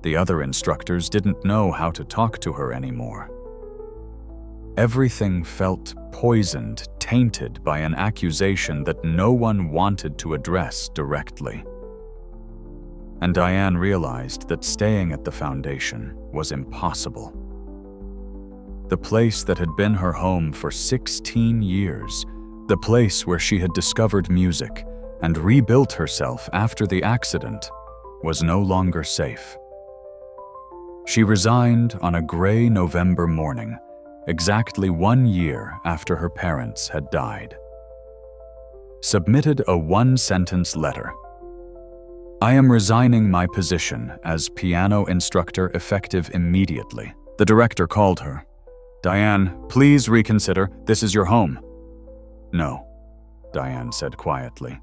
The other instructors didn't know how to talk to her anymore. Everything felt poisoned, tainted by an accusation that no one wanted to address directly. And Diane realized that staying at the foundation was impossible. The place that had been her home for 16 years, the place where she had discovered music and rebuilt herself after the accident, was no longer safe. She resigned on a gray November morning, exactly 1 year after her parents had died. Submitted a one-sentence letter. I am resigning my position as piano instructor effective immediately. The director called her. Diane, please reconsider. This is your home. No, Diane said quietly.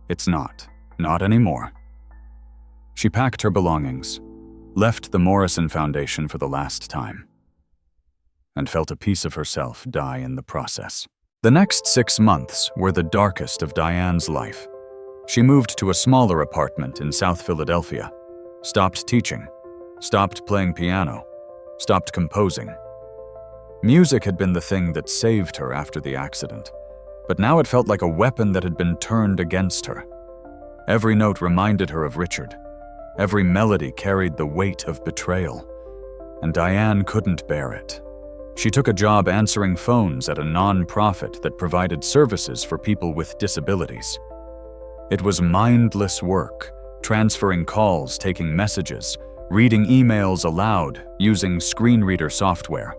It's not. Not anymore. She packed her belongings, left the Morrison Foundation for the last time, and felt a piece of herself die in the process. The next 6 months were the darkest of Diane's life. She moved to a smaller apartment in South Philadelphia, stopped teaching, stopped playing piano, stopped composing. Music had been the thing that saved her after the accident, but now it felt like a weapon that had been turned against her. Every note reminded her of Richard. Every melody carried the weight of betrayal, and Diane couldn't bear it. She took a job answering phones at a non-profit that provided services for people with disabilities. It was mindless work, transferring calls, taking messages, reading emails aloud, using screen reader software.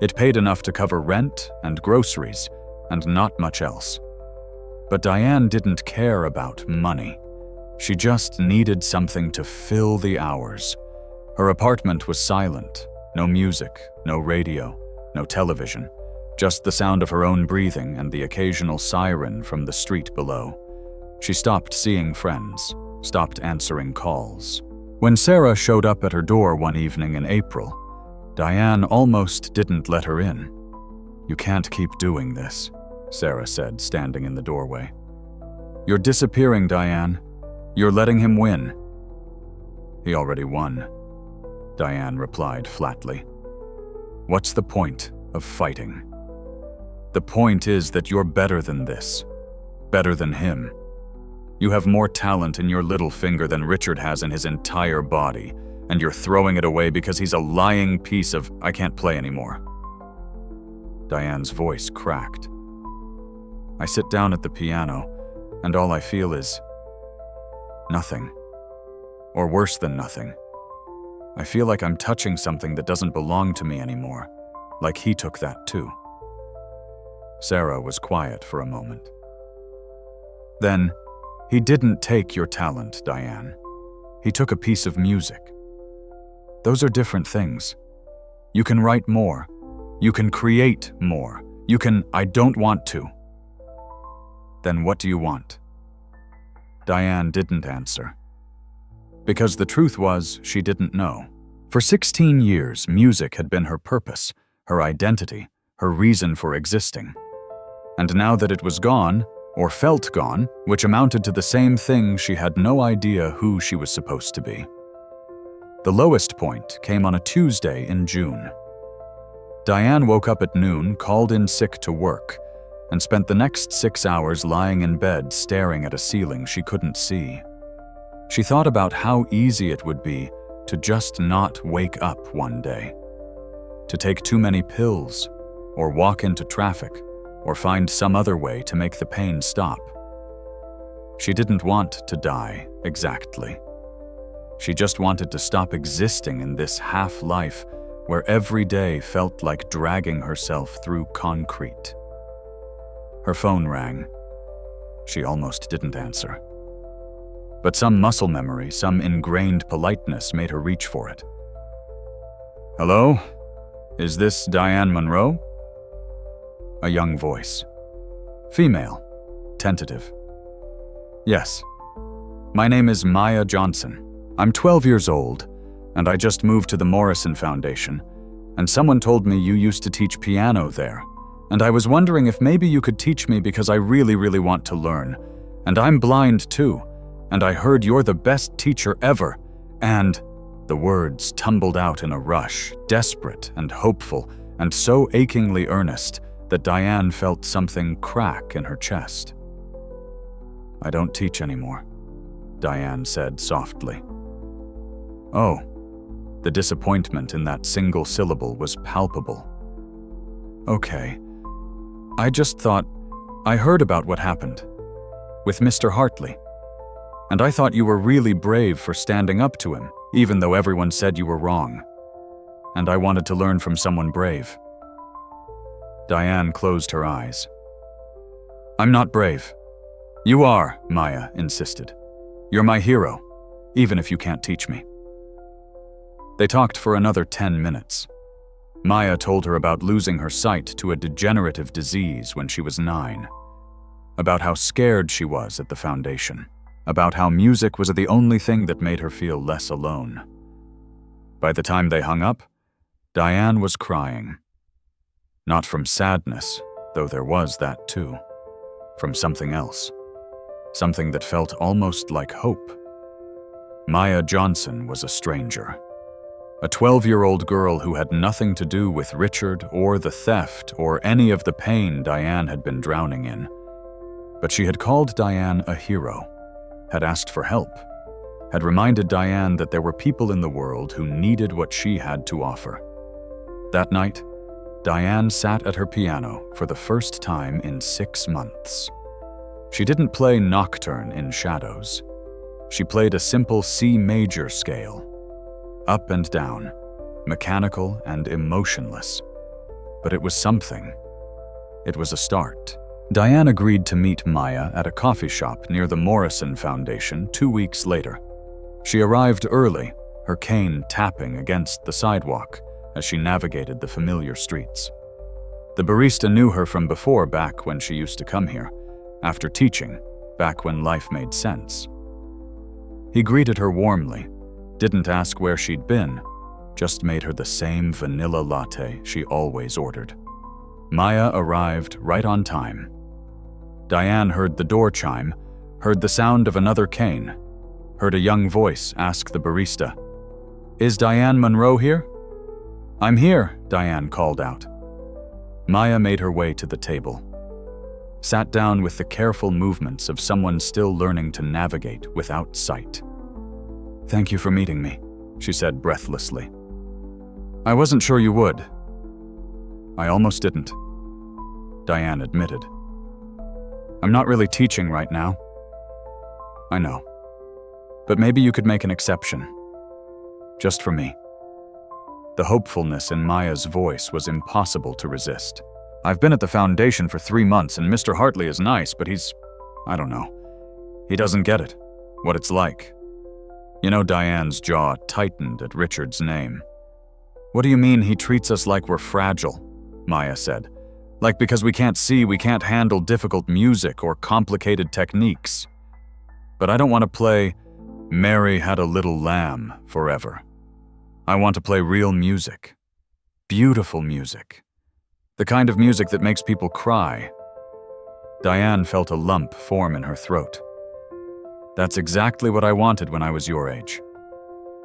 It paid enough to cover rent and groceries, and not much else. But Diane didn't care about money. She just needed something to fill the hours. Her apartment was silent. No music, no radio, no television. Just the sound of her own breathing and the occasional siren from the street below. She stopped seeing friends, stopped answering calls. When Sarah showed up at her door one evening in April, Diane almost didn't let her in. "You can't keep doing this," Sarah said, standing in the doorway. "You're disappearing, Diane. You're letting him win." "He already won," Diane replied flatly. "What's the point of fighting? The point is that you're better than this, better than him. You have more talent in your little finger than Richard has in his entire body, and you're throwing it away because he's a lying piece of, I can't play anymore." Diane's voice cracked. "I sit down at the piano, and all I feel is nothing. Or worse than nothing. I feel like I'm touching something that doesn't belong to me anymore, like he took that too." Sarah was quiet for a moment. "Then, he didn't take your talent, Diane. He took a piece of music. Those are different things. You can write more. You can create more. You can, I don't want to." "Then what do you want?" Diane didn't answer. Because the truth was, she didn't know. For 16 years, music had been her purpose, her identity, her reason for existing. And now that it was gone, or felt gone, which amounted to the same thing, she had no idea who she was supposed to be. The lowest point came on a Tuesday in June. Diane woke up at noon, called in sick to work, and spent the next 6 hours lying in bed staring at a ceiling she couldn't see. She thought about how easy it would be to just not wake up one day, to take too many pills, or walk into traffic, or find some other way to make the pain stop. She didn't want to die, exactly. She just wanted to stop existing in this half-life where every day felt like dragging herself through concrete. Her phone rang. She almost didn't answer. But some muscle memory, some ingrained politeness made her reach for it. "Hello? Is this Diane Monroe?" A young voice. Female. Tentative. "Yes. My name is Maya Johnson. I'm 12 years old, and I just moved to the Morrison Foundation, and someone told me you used to teach piano there, and I was wondering if maybe you could teach me because I really want to learn, and I'm blind too, and I heard you're the best teacher ever, and..." The words tumbled out in a rush, desperate and hopeful, and so achingly earnest that Diane felt something crack in her chest. "I don't teach anymore," Diane said softly. "Oh." The disappointment in that single syllable was palpable. "Okay. I just thought, I heard about what happened with Mr. Hartley, and I thought you were really brave for standing up to him, even though everyone said you were wrong. And I wanted to learn from someone brave." Diane closed her eyes. "I'm not brave." "You are," Maya insisted. "You're my hero, even if you can't teach me." They talked for another 10 minutes. Maya told her about losing her sight to a degenerative disease when she was 9, about how scared she was at the foundation, about how music was the only thing that made her feel less alone. By the time they hung up, Diane was crying. Not from sadness, though there was that too. From something else. something that felt almost like hope. Maya Johnson was a stranger. A 12-year-old girl who had nothing to do with Richard or the theft or any of the pain Diane had been drowning in. But she had called Diane a hero, had asked for help, had reminded Diane that there were people in the world who needed what she had to offer. That night, Diane sat at her piano for the first time in 6 months. She didn't play Nocturne in Shadows. She played a simple C major scale, up and down, mechanical and emotionless. But it was something. It was a start. Diane agreed to meet Maya at a coffee shop near the Morrison Foundation 2 weeks later. She arrived early, her cane tapping against the sidewalk as she navigated the familiar streets. The barista knew her from before, back when she used to come here, after teaching, back when life made sense. He greeted her warmly, didn't ask where she'd been, just made her the same vanilla latte she always ordered. Maya arrived right on time. Diane heard the door chime, heard the sound of another cane, heard a young voice ask the barista, "Is Diane Monroe here?" "I'm here," Diane called out. Maya made her way to the table, sat down with the careful movements of someone still learning to navigate without sight. "Thank you for meeting me," she said breathlessly. "I wasn't sure you would." "I almost didn't," Diane admitted. "I'm not really teaching right now." "I know. But maybe you could make an exception. Just for me." The hopefulness in Maya's voice was impossible to resist. "I've been at the foundation for 3 months, and Mr. Hartley is nice, but I don't know. He doesn't get it, what it's like." You know, Diane's jaw tightened at Richard's name. "What do you mean he treats us like we're fragile?" Maya said. "Like because we can't see, we can't handle difficult music or complicated techniques. But I don't want to play Mary Had a Little Lamb forever. I want to play real music. Beautiful music. The kind of music that makes people cry." Diane felt a lump form in her throat. "That's exactly what I wanted when I was your age.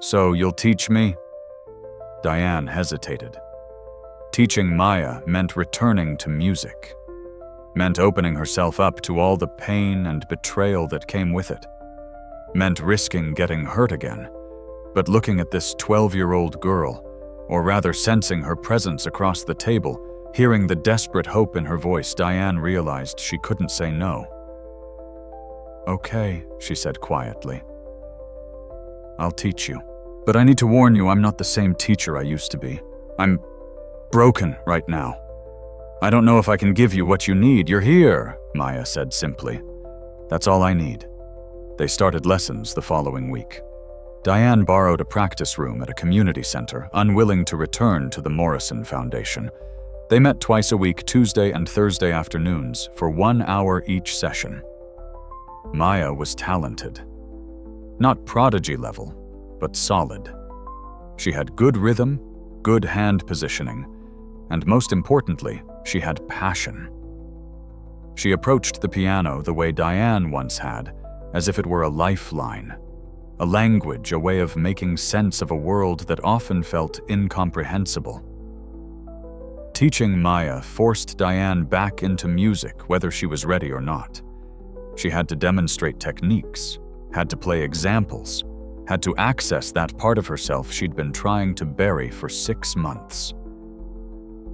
So you'll teach me?" Diane hesitated. Teaching Maya meant returning to music, meant opening herself up to all the pain and betrayal that came with it, meant risking getting hurt again, but looking at this 12-year-old girl, or rather sensing her presence across the table, hearing the desperate hope in her voice, Diane realized she couldn't say no. "Okay," she said quietly. "I'll teach you. But I need to warn you, I'm not the same teacher I used to be. I'm broken right now. I don't know if I can give you what you need. You're here," Maya said simply. "That's all I need." They started lessons the following week. Diane borrowed a practice room at a community center, unwilling to return to the Morrison Foundation. They met twice a week, Tuesday and Thursday afternoons, for 1 hour each session. Maya was talented. Not prodigy level, but solid. She had good rhythm, good hand positioning, and most importantly, she had passion. She approached the piano the way Diane once had, as if it were a lifeline, a language, a way of making sense of a world that often felt incomprehensible. Teaching Maya forced Diane back into music, whether she was ready or not. She had to demonstrate techniques, had to play examples, had to access that part of herself she'd been trying to bury for 6 months.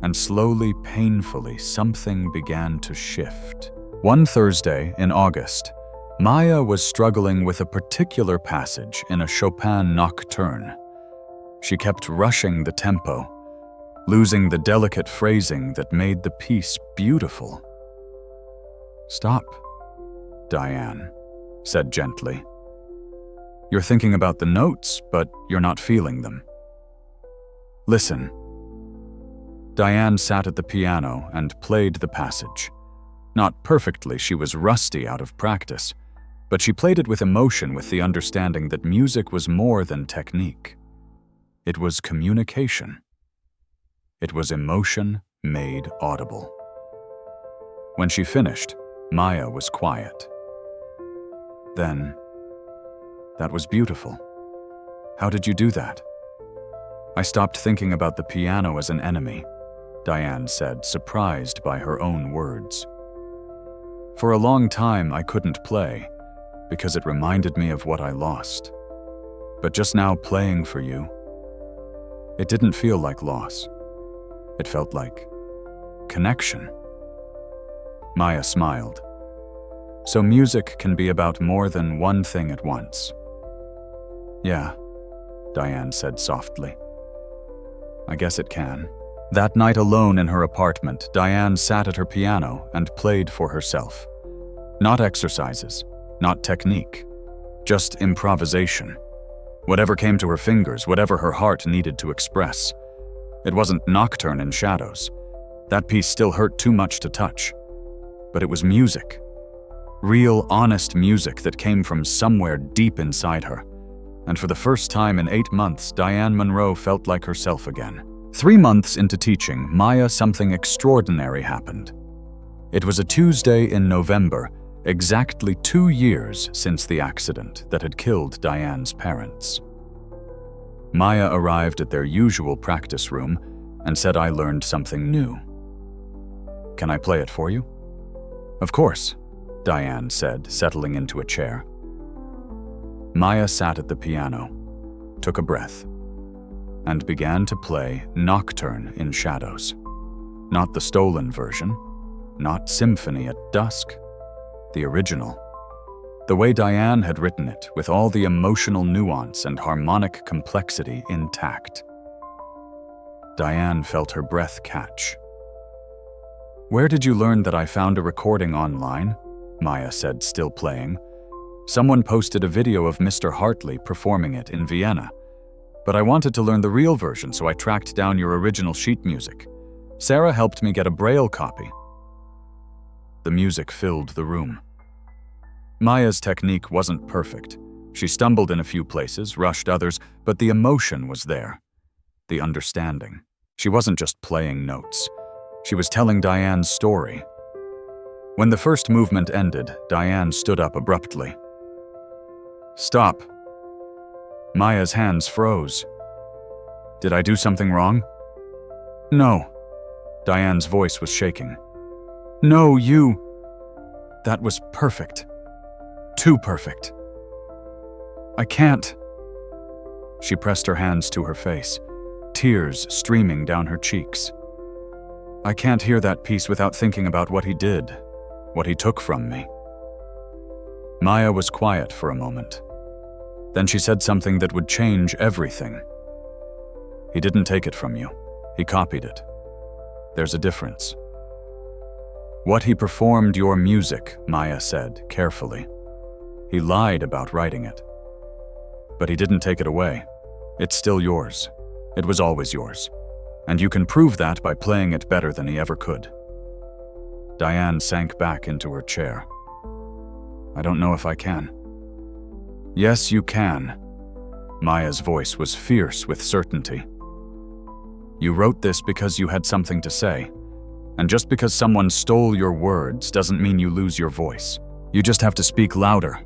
And slowly, painfully, something began to shift. One Thursday in August, Maya was struggling with a particular passage in a Chopin nocturne. She kept rushing the tempo, losing the delicate phrasing that made the piece beautiful. "Stop," Diane said gently. "You're thinking about the notes, but you're not feeling them. Listen." Diane sat at the piano and played the passage. Not perfectly, she was rusty out of practice, but she played it with emotion, with the understanding that music was more than technique. It was communication. It was emotion made audible. When she finished, Maya was quiet. Then, that was beautiful. How did you do that? I stopped thinking about the piano as an enemy, Diane said, surprised by her own words. For a long time, I couldn't play because it reminded me of what I lost. But just now playing for you, it didn't feel like loss. It felt like connection. Maya smiled. So music can be about more than one thing at once. Yeah, Diane said softly. I guess it can. That night alone in her apartment, Diane sat at her piano and played for herself. Not exercises, not technique, just improvisation. Whatever came to her fingers, whatever her heart needed to express. It wasn't Nocturne in Shadows. That piece still hurt too much to touch. But it was music. Real, honest music that came from somewhere deep inside her. And for the first time in 8 months, Diane Monroe felt like herself again. 3 months into teaching Maya, something extraordinary happened. It was a Tuesday in November, exactly 2 years since the accident that had killed Diane's parents. Maya arrived at their usual practice room and said, I learned something new. Can I play it for you? Of course, Diane said, settling into a chair. Maya sat at the piano, took a breath, and began to play Nocturne in Shadows. Not the stolen version, not Symphony at Dusk, the original. The way Diane had written it, with all the emotional nuance and harmonic complexity intact. Diane felt her breath catch. Where did you learn that I found a recording online? Maya said, still playing. Someone posted a video of Mr. Hartley performing it in Vienna. But I wanted to learn the real version, so I tracked down your original sheet music. Sarah helped me get a Braille copy. The music filled the room. Maya's technique wasn't perfect. She stumbled in a few places, rushed others, but the emotion was there. The understanding. She wasn't just playing notes. She was telling Diane's story. When the first movement ended, Diane stood up abruptly. Stop. Maya's hands froze. Did I do something wrong? No. Diane's voice was shaking. No, you. That was perfect. Too perfect. I can't. She pressed her hands to her face, tears streaming down her cheeks. I can't hear that piece without thinking about what he did, what he took from me. Maya was quiet for a moment. Then she said something that would change everything. He didn't take it from you. He copied it. There's a difference. What he performed your music, Maya said carefully. He lied about writing it. But he didn't take it away. It's still yours. It was always yours. And you can prove that by playing it better than he ever could. Diane sank back into her chair. I don't know if I can. Yes, you can. Maya's voice was fierce with certainty. You wrote this because you had something to say. And just because someone stole your words doesn't mean you lose your voice. You just have to speak louder.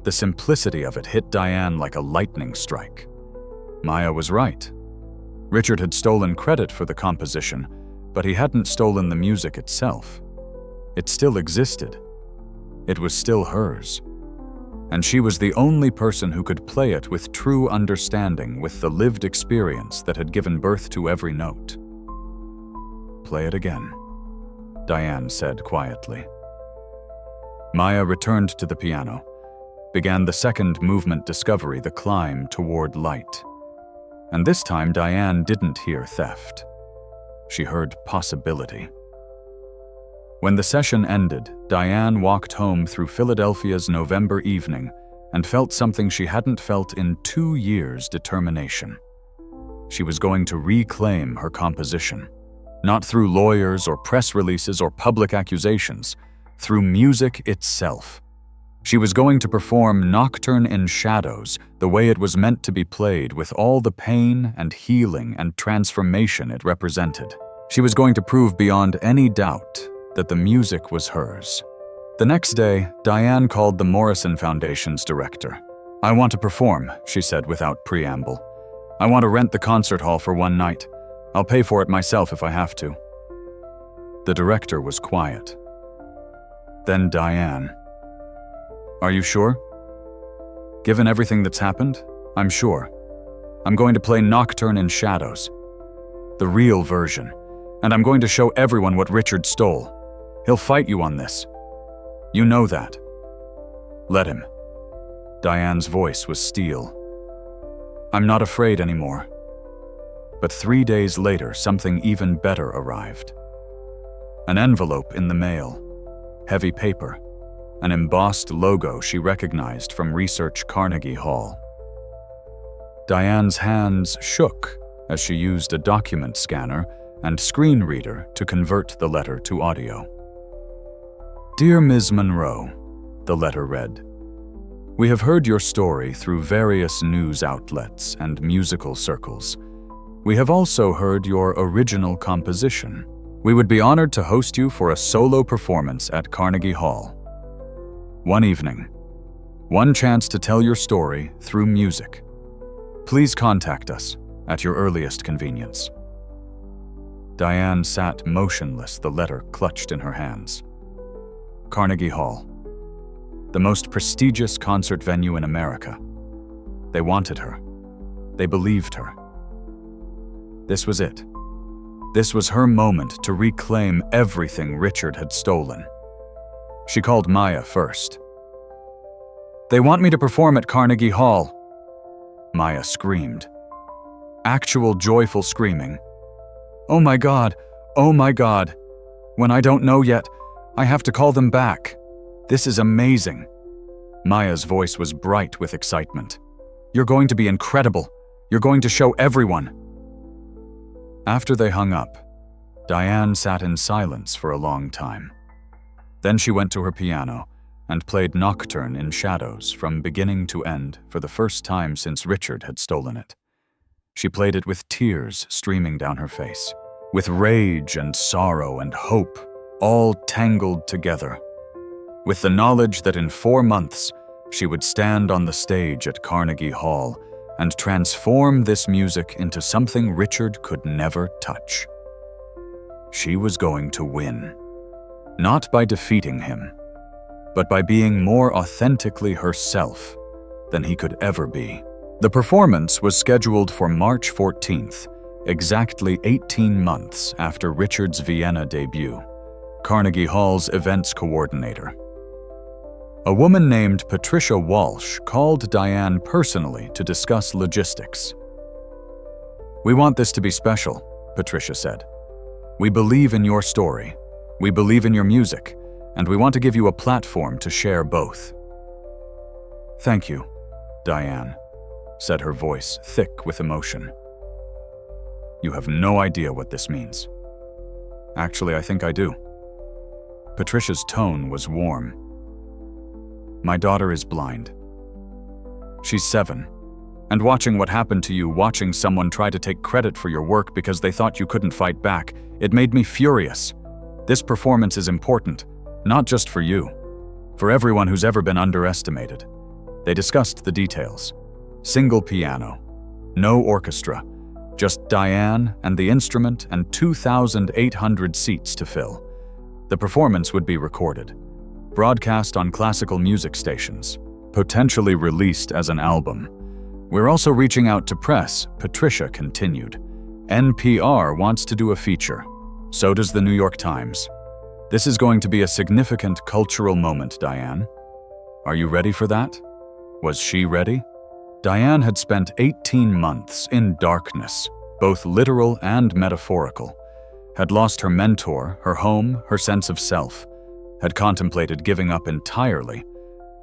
The simplicity of it hit Diane like a lightning strike. Maya was right. Richard had stolen credit for the composition, but he hadn't stolen the music itself. It still existed. It was still hers. And she was the only person who could play it with true understanding, with the lived experience that had given birth to every note. Play it again, Diane said quietly. Maya returned to the piano, began the second movement discovery, the climb toward light. And this time Diane didn't hear theft. She heard possibility. When the session ended, Diane walked home through Philadelphia's November evening and felt something she hadn't felt in 2 years: determination. She was going to reclaim her composition, not through lawyers or press releases or public accusations, through music itself. She was going to perform Nocturne in Shadows the way it was meant to be played, with all the pain and healing and transformation it represented. She was going to prove beyond any doubt that the music was hers, The next day, Diane called the Morrison Foundation's director. "I want to perform," she said without preamble. "I want to rent the concert hall for one night. I'll pay for it myself if I have to." The director was quiet. Then Diane. "Are you sure?" "Given everything that's happened, I'm sure. I'm going to play Nocturne in Shadows, the real version, and I'm going to show everyone what Richard stole. He'll fight you on this. You know that. Let him." Diane's voice was steel. "I'm not afraid anymore." But 3 days later, something even better arrived. An envelope in the mail, heavy paper, an embossed logo she recognized from Research Carnegie Hall. Diane's hands shook as she used a document scanner and screen reader to convert the letter to audio. "Dear Ms. Monroe," the letter read, "we have heard your story through various news outlets and musical circles. We have also heard your original composition. We would be honored to host you for a solo performance at Carnegie Hall. One evening, one chance to tell your story through music. Please contact us at your earliest convenience." Diane sat motionless, the letter clutched in her hands. Carnegie Hall, the most prestigious concert venue in America. They wanted her. They believed her. This was it. This was her moment to reclaim everything Richard had stolen. She called Maya first. "They want me to perform at Carnegie Hall," Maya screamed. Actual joyful screaming. "Oh my God! Oh my God! When I don't know yet, I have to call them back. This is amazing." Maya's voice was bright with excitement. "You're going to be incredible. You're going to show everyone." After they hung up, Diane sat in silence for a long time. Then she went to her piano and played Nocturne in Shadows from beginning to end for the first time since Richard had stolen it. She played it with tears streaming down her face, with rage and sorrow and hope all tangled together, with the knowledge that in 4 months she would stand on the stage at Carnegie Hall and transform this music into something Richard could never touch. She was going to win, not by defeating him, but by being more authentically herself than he could ever be. The performance was scheduled for March 14th, exactly 18 months after Richard's Vienna debut. Carnegie Hall's events coordinator. A woman named Patricia Walsh called Diane personally to discuss logistics. "We want this to be special," Patricia said. "We believe in your story, we believe in your music, and we want to give you a platform to share both." "Thank you, Diane," said her voice thick with emotion. "You have no idea what this means." "Actually, I think I do." Patricia's tone was warm. "My daughter is blind. She's 7, and watching what happened to you, watching someone try to take credit for your work because they thought you couldn't fight back, it made me furious. This performance is important, not just for you, for everyone who's ever been underestimated." They discussed the details. Single piano, no orchestra, just Diane and the instrument and 2,800 seats to fill. The performance would be recorded, broadcast on classical music stations, potentially released as an album. "We're also reaching out to press," Patricia continued. "NPR wants to do a feature. So does the New York Times. This is going to be a significant cultural moment, Diane. Are you ready for that?" Was she ready? Diane had spent 18 months in darkness, both literal and metaphorical, had lost her mentor, her home, her sense of self, had contemplated giving up entirely,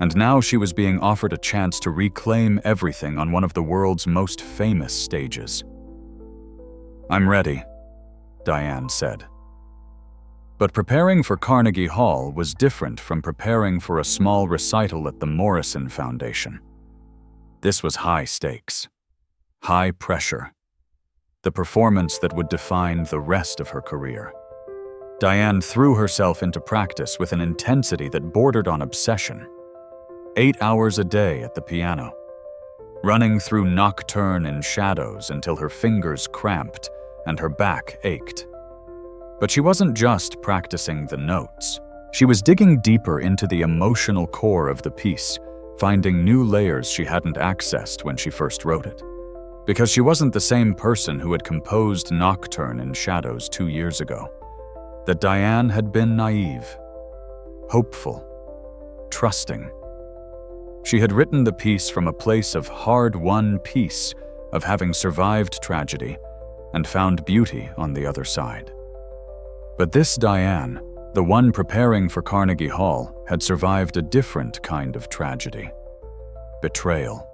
and now she was being offered a chance to reclaim everything on one of the world's most famous stages. "I'm ready," Diane said. But preparing for Carnegie Hall was different from preparing for a small recital at the Morrison Foundation. This was high stakes, high pressure, the performance that would define the rest of her career. Diane threw herself into practice with an intensity that bordered on obsession. 8 hours a day at the piano, running through nocturne in shadows until her fingers cramped and her back ached. But she wasn't just practicing the notes. She was digging deeper into the emotional core of the piece, finding new layers she hadn't accessed when she first wrote it. Because she wasn't the same person who had composed Nocturne in Shadows 2 years ago. That Diane had been naive, hopeful, trusting. She had written the piece from a place of hard-won peace, of having survived tragedy and found beauty on the other side. But this Diane, the one preparing for Carnegie Hall, had survived a different kind of tragedy. Betrayal,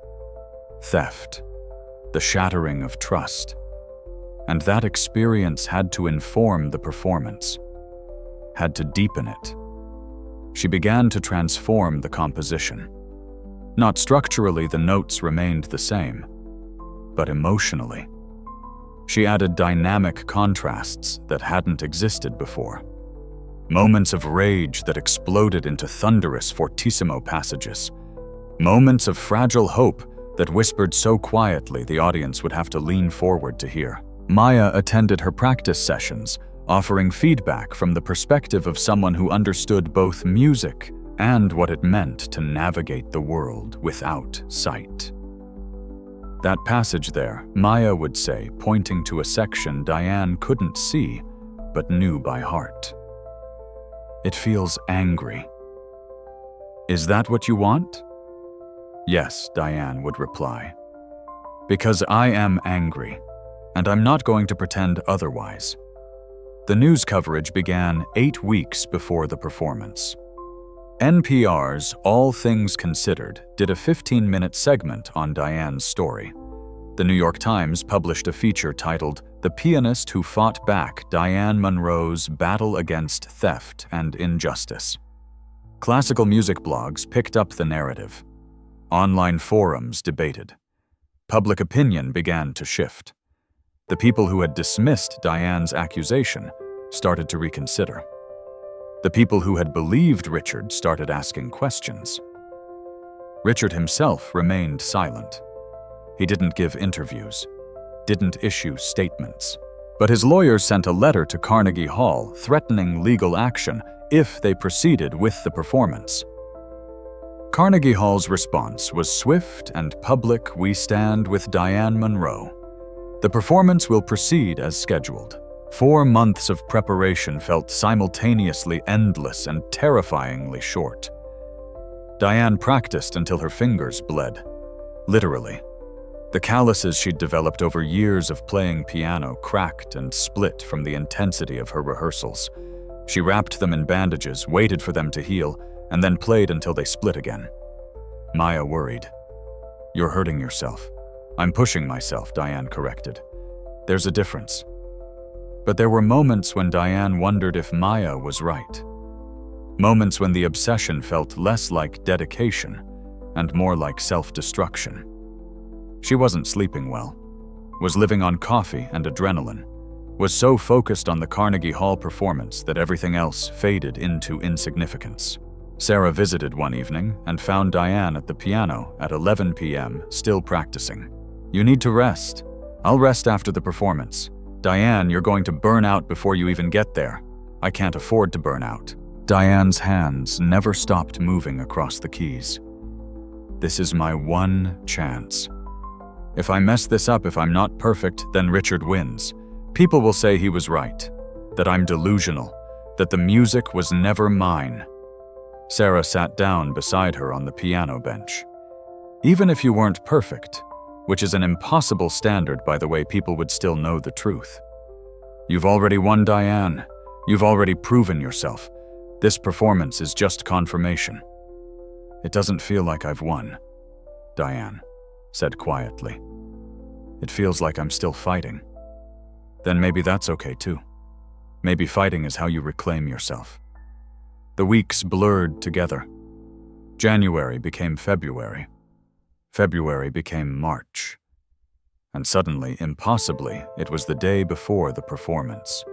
theft, the shattering of trust. And that experience had to inform the performance, had to deepen it. She began to transform the composition. Not structurally, the notes remained the same, but emotionally. She added dynamic contrasts that hadn't existed before. Moments of rage that exploded into thunderous fortissimo passages. Moments of fragile hope that whispered so quietly the audience would have to lean forward to hear. Maya attended her practice sessions, offering feedback from the perspective of someone who understood both music and what it meant to navigate the world without sight. That passage there, Maya would say, pointing to a section Diane couldn't see, but knew by heart. It feels angry. Is that what you want? Yes, Diane would reply. Because I am angry, and I'm not going to pretend otherwise. The news coverage began 8 weeks before the performance. NPR's All Things Considered did a 15-minute segment on Diane's story. The New York Times published a feature titled "The Pianist Who Fought Back Diane Monroe's Battle Against Theft and Injustice." Classical music blogs picked up the narrative. Online forums debated. Public opinion began to shift. The people who had dismissed Diane's accusation started to reconsider. The people who had believed Richard started asking questions. Richard himself remained silent. He didn't give interviews, didn't issue statements. But his lawyers sent a letter to Carnegie Hall threatening legal action if they proceeded with the performance. Carnegie Hall's response was swift and public. We stand with Diane Monroe. The performance will proceed as scheduled. 4 months of preparation felt simultaneously endless and terrifyingly short. Diane practiced until her fingers bled. Literally. The calluses she'd developed over years of playing piano cracked and split from the intensity of her rehearsals. She wrapped them in bandages, waited for them to heal, and then played until they split again. Maya worried. "You're hurting yourself." "I'm pushing myself," Diane corrected. "There's a difference." But there were moments when Diane wondered if Maya was right. Moments when the obsession felt less like dedication and more like self-destruction. She wasn't sleeping well, was living on coffee and adrenaline, was so focused on the Carnegie Hall performance that everything else faded into insignificance. Sarah visited one evening and found Diane at the piano at 11 p.m., still practicing. "You need to rest." "I'll rest after the performance." "Diane, you're going to burn out before you even get there." "I can't afford to burn out." Diane's hands never stopped moving across the keys. "This is my one chance. If I mess this up, if I'm not perfect, then Richard wins. People will say he was right, that I'm delusional, that the music was never mine." Sarah sat down beside her on the piano bench. "Even if you weren't perfect, which is an impossible standard by the way, people would still know the truth. You've already won, Diane. You've already proven yourself. This performance is just confirmation." "It doesn't feel like I've won," Diane said quietly. "It feels like I'm still fighting." "Then maybe that's okay too. Maybe fighting is how you reclaim yourself." The weeks blurred together. January became February. February became March. And suddenly, impossibly, it was the day before the performance.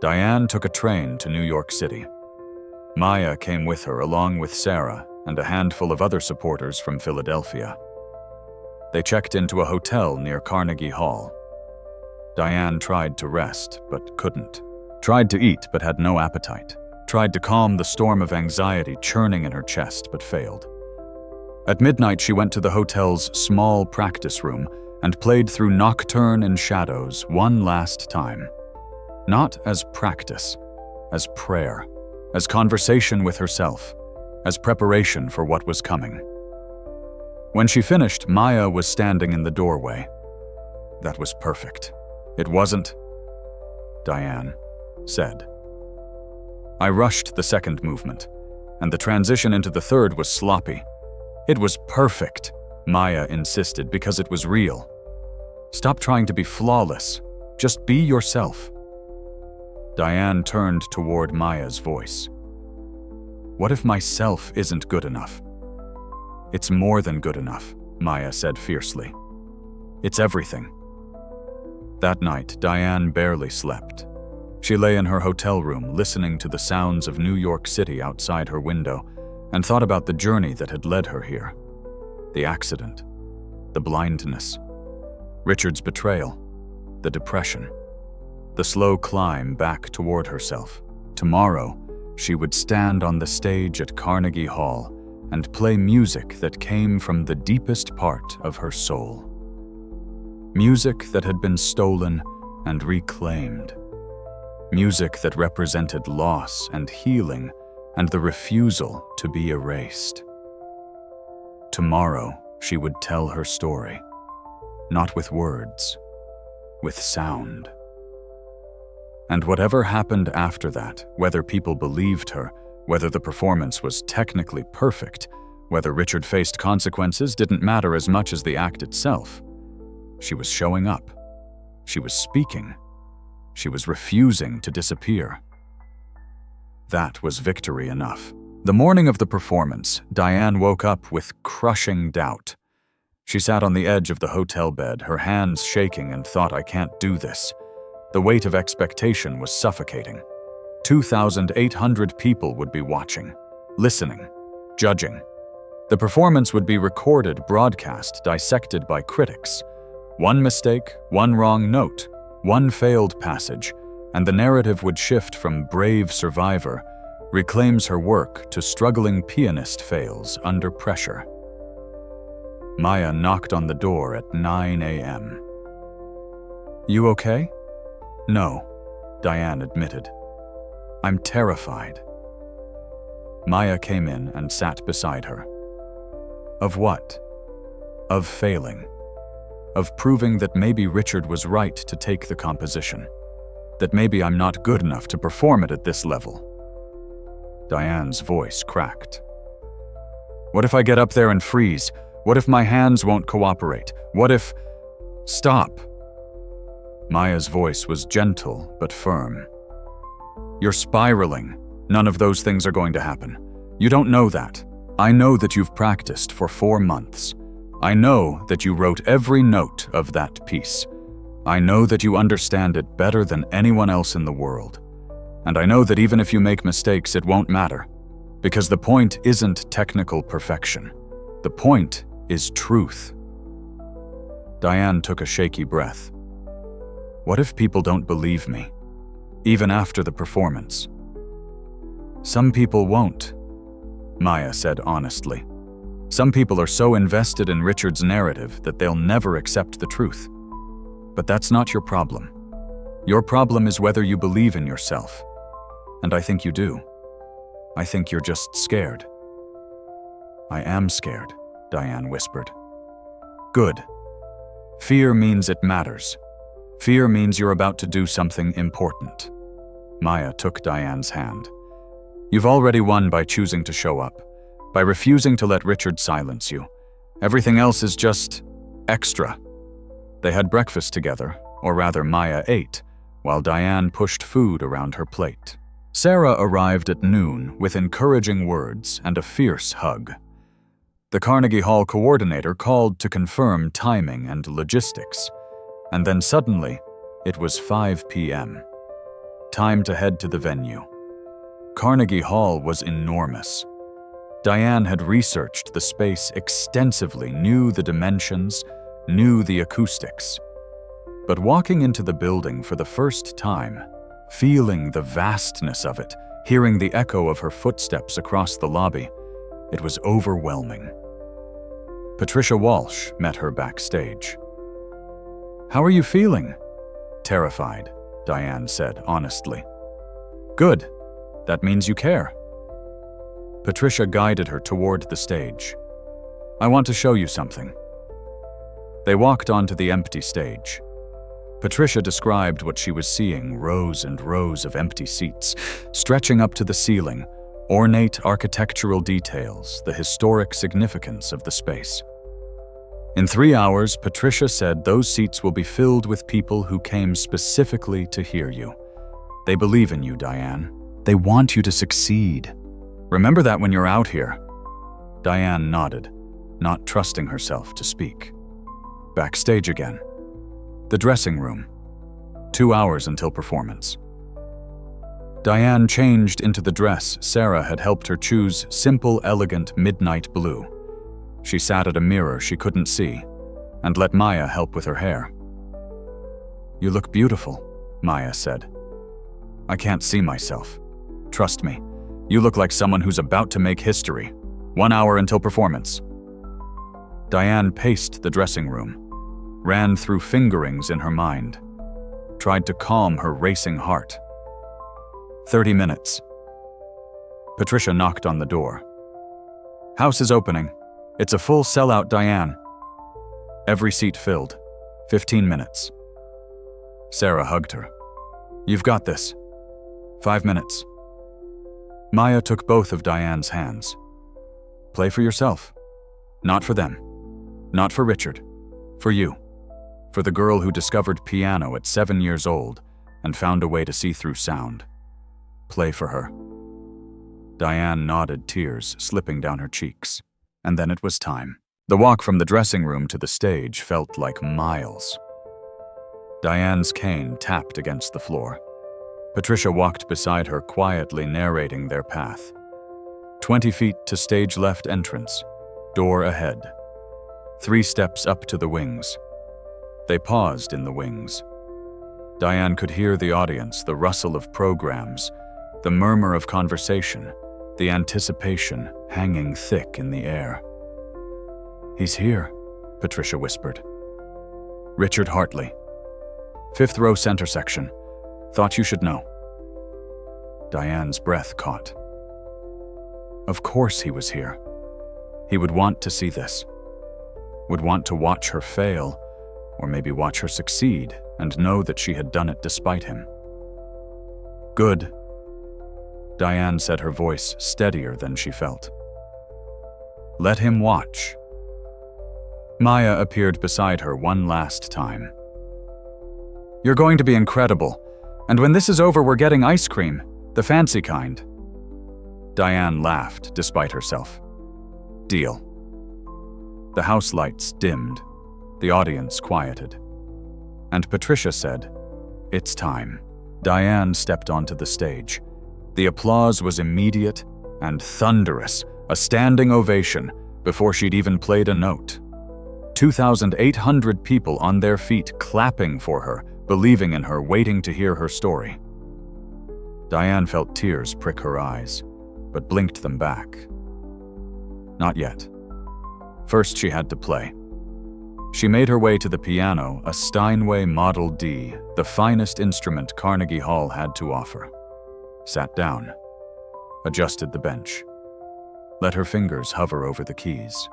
Diane took a train to New York City. Maya came with her along with Sarah and a handful of other supporters from Philadelphia. They checked into a hotel near Carnegie Hall. Diane tried to rest, but couldn't. Tried to eat, but had no appetite. Tried to calm the storm of anxiety churning in her chest, but failed. At midnight, she went to the hotel's small practice room and played through Nocturne in Shadows one last time. Not as practice, as prayer, as conversation with herself, as preparation for what was coming. When she finished, Maya was standing in the doorway. That was perfect. It wasn't, Diane said. I rushed the second movement, and the transition into the third was sloppy. It was perfect, Maya insisted, because it was real. Stop trying to be flawless. Just be yourself. Diane turned toward Maya's voice. What if myself isn't good enough? It's more than good enough, Maya said fiercely. It's everything. That night, Diane barely slept. She lay in her hotel room, listening to the sounds of New York City outside her window, and thought about the journey that had led her here. The accident, the blindness, Richard's betrayal, the depression, the slow climb back toward herself. Tomorrow, she would stand on the stage at Carnegie Hall and play music that came from the deepest part of her soul. Music that had been stolen and reclaimed. Music that represented loss and healing and the refusal to be erased. Tomorrow, she would tell her story, not with words, with sound. And whatever happened after that, whether people believed her, whether the performance was technically perfect, whether Richard faced consequences, didn't matter as much as the act itself. She was showing up. She was speaking. She was refusing to disappear. That was victory enough. The morning of the performance, Diane woke up with crushing doubt. She sat on the edge of the hotel bed, her hands shaking, and thought, I can't do this. The weight of expectation was suffocating. 2,800 people would be watching, listening, judging. The performance would be recorded, broadcast, dissected by critics. One mistake, one wrong note, one failed passage, and the narrative would shift from brave survivor, reclaims her work, to struggling pianist fails under pressure. Maya knocked on the door at 9 a.m. You okay? No, Diane admitted. I'm terrified. Maya came in and sat beside her. Of what? Of failing. Of proving that maybe Richard was right to take the composition. That maybe I'm not good enough to perform it at this level. Diane's voice cracked. What if I get up there and freeze? What if my hands won't cooperate? What if… Stop. Maya's voice was gentle but firm. You're spiraling. None of those things are going to happen. You don't know that. I know that you've practiced for 4 months. I know that you wrote every note of that piece. I know that you understand it better than anyone else in the world. And I know that even if you make mistakes, it won't matter. Because the point isn't technical perfection. The point is truth. Diane took a shaky breath. What if people don't believe me, even after the performance? Some people won't, Maya said honestly. Some people are so invested in Richard's narrative that they'll never accept the truth. But that's not your problem. Your problem is whether you believe in yourself. And I think you do. I think you're just scared. I am scared, Diane whispered. Good. Fear means it matters. Fear means you're about to do something important. Maya took Diane's hand. You've already won by choosing to show up, by refusing to let Richard silence you. Everything else is just extra. They had breakfast together, or rather Maya ate, while Diane pushed food around her plate. Sarah arrived at noon with encouraging words and a fierce hug. The Carnegie Hall coordinator called to confirm timing and logistics, and then suddenly, it was 5 p.m. time to head to the venue. Carnegie Hall was enormous. Diane had researched the space extensively, knew the dimensions, knew the acoustics. But walking into the building for the first time, feeling the vastness of it, hearing the echo of her footsteps across the lobby, it was overwhelming. Patricia Walsh met her backstage. "How are you feeling?" "Terrified," Diane said honestly. "Good. That means you care." Patricia guided her toward the stage. "I want to show you something." They walked onto the empty stage. Patricia described what she was seeing, rows and rows of empty seats, stretching up to the ceiling, ornate architectural details, the historic significance of the space. In 3 hours, Patricia said those seats will be filled with people who came specifically to hear you. They believe in you, Diane. They want you to succeed. Remember that when you're out here. Diane nodded, not trusting herself to speak. Backstage again. The dressing room. 2 hours until performance. Diane changed into the dress Sarah had helped her choose, simple, elegant midnight blue. She sat at a mirror she couldn't see and let Maya help with her hair. "You look beautiful," Maya said. "I can't see myself. Trust me, you look like someone who's about to make history. 1 hour until performance." Diane paced the dressing room, ran through fingerings in her mind, tried to calm her racing heart. 30 minutes. Patricia knocked on the door. "House is opening. It's a full sellout, Diane." Every seat filled. 15 minutes. Sarah hugged her. "You've got this. 5 minutes." Maya took both of Diane's hands. "Play for yourself. Not for them. Not for Richard. For you. For the girl who discovered piano at 7 years old and found a way to see through sound. Play for her." Diane nodded, tears slipping down her cheeks. And then it was time. The walk from the dressing room to the stage felt like miles. Diane's cane tapped against the floor. Patricia walked beside her, quietly narrating their path. 20 feet to stage left entrance. Door ahead. 3 steps up to the wings. They paused in the wings. Diane could hear the audience, the rustle of programs, the murmur of conversation, the anticipation hanging thick in the air. "He's here," Patricia whispered. "Richard Hartley. 5th row center section. Thought you should know." Diane's breath caught. Of course he was here. He would want to see this. Would want to watch her fail, or maybe watch her succeed and know that she had done it despite him. "Good," Diane said, her voice steadier than she felt. "Let him watch." Maya appeared beside her one last time. "You're going to be incredible, and when this is over we're getting ice cream, the fancy kind." Diane laughed despite herself. "Deal." The house lights dimmed, the audience quieted, and Patricia said, "It's time." Diane stepped onto the stage. The applause was immediate and thunderous, a standing ovation before she'd even played a note. 2,800 people on their feet clapping for her, believing in her, waiting to hear her story. Diane felt tears prick her eyes, but blinked them back. Not yet. First she had to play. She made her way to the piano, a Steinway Model D, the finest instrument Carnegie Hall had to offer. Sat down, adjusted the bench, let her fingers hover over the keys.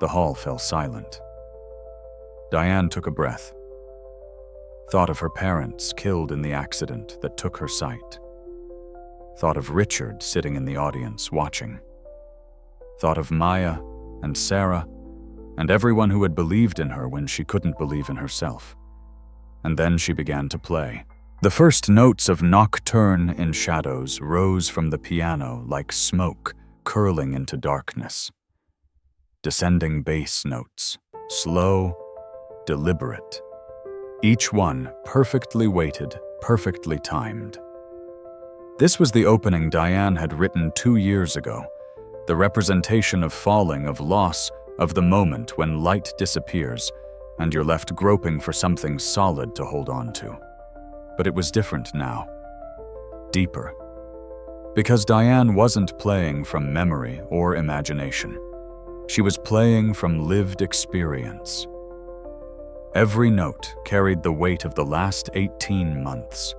The hall fell silent. Diane took a breath. Thought of her parents killed in the accident that took her sight. Thought of Richard sitting in the audience watching. Thought of Maya and Sarah and everyone who had believed in her when she couldn't believe in herself. And then she began to play. The first notes of Nocturne in Shadows rose from the piano like smoke curling into darkness. Descending bass notes, slow, deliberate. each one perfectly weighted, perfectly timed. This was the opening Diane had written 2 years ago, the representation of falling, of loss, of the moment when light disappears and you're left groping for something solid to hold on to. But it was different now. Deeper. Because Diane wasn't playing from memory or imagination. She was playing from lived experience. Every note carried the weight of the last 18 months,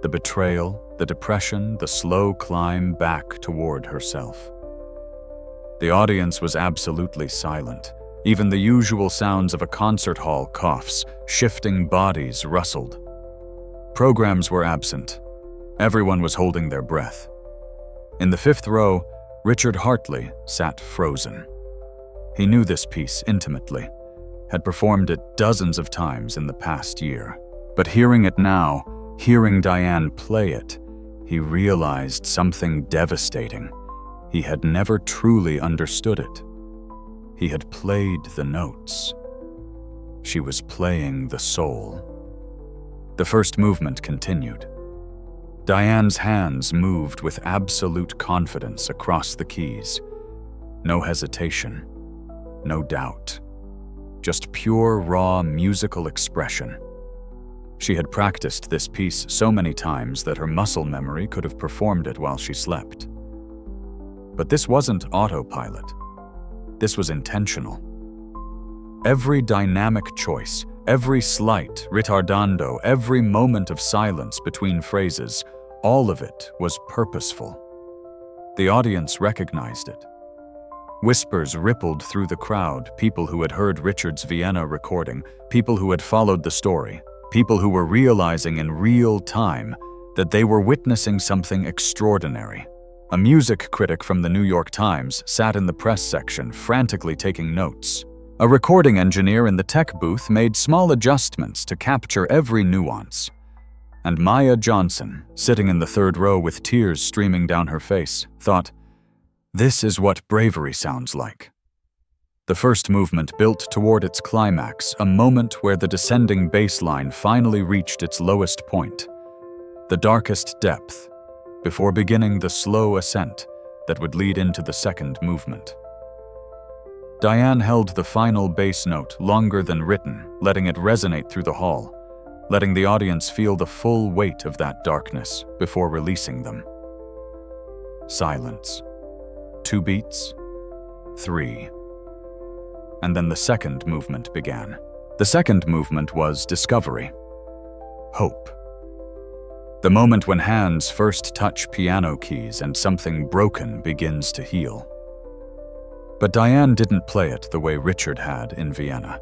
the betrayal, the depression, the slow climb back toward herself. The audience was absolutely silent. Even the usual sounds of a concert hall, coughs, shifting bodies rustled. Programs were absent. Everyone was holding their breath. In the fifth row, Richard Hartley sat frozen. He knew this piece intimately, had performed it dozens of times in the past year. But hearing it now, hearing Diane play it, he realized something devastating. He had never truly understood it. He had played the notes. She was playing the soul. The first movement continued. Diane's hands moved with absolute confidence across the keys. No hesitation, no doubt. Just pure, raw musical expression. She had practiced this piece so many times that her muscle memory could have performed it while she slept. But this wasn't autopilot. This was intentional. Every dynamic choice, every slight ritardando, every moment of silence between phrases, all of it was purposeful. The audience recognized it. Whispers rippled through the crowd, people who had heard Richard's Vienna recording, people who had followed the story, people who were realizing in real time that they were witnessing something extraordinary. A music critic from the New York Times sat in the press section, frantically taking notes. A recording engineer in the tech booth made small adjustments to capture every nuance. And Maya Johnson, sitting in the third row with tears streaming down her face, thought, "This is what bravery sounds like." The first movement built toward its climax, a moment where the descending bass line finally reached its lowest point, the darkest depth, before beginning the slow ascent that would lead into the second movement. Diane held the final bass note longer than written, letting it resonate through the hall, letting the audience feel the full weight of that darkness before releasing them. Silence. 2 beats. 3. And then the second movement began. The second movement was discovery. Hope. The moment when hands first touch piano keys and something broken begins to heal. But Diane didn't play it the way Richard had in Vienna.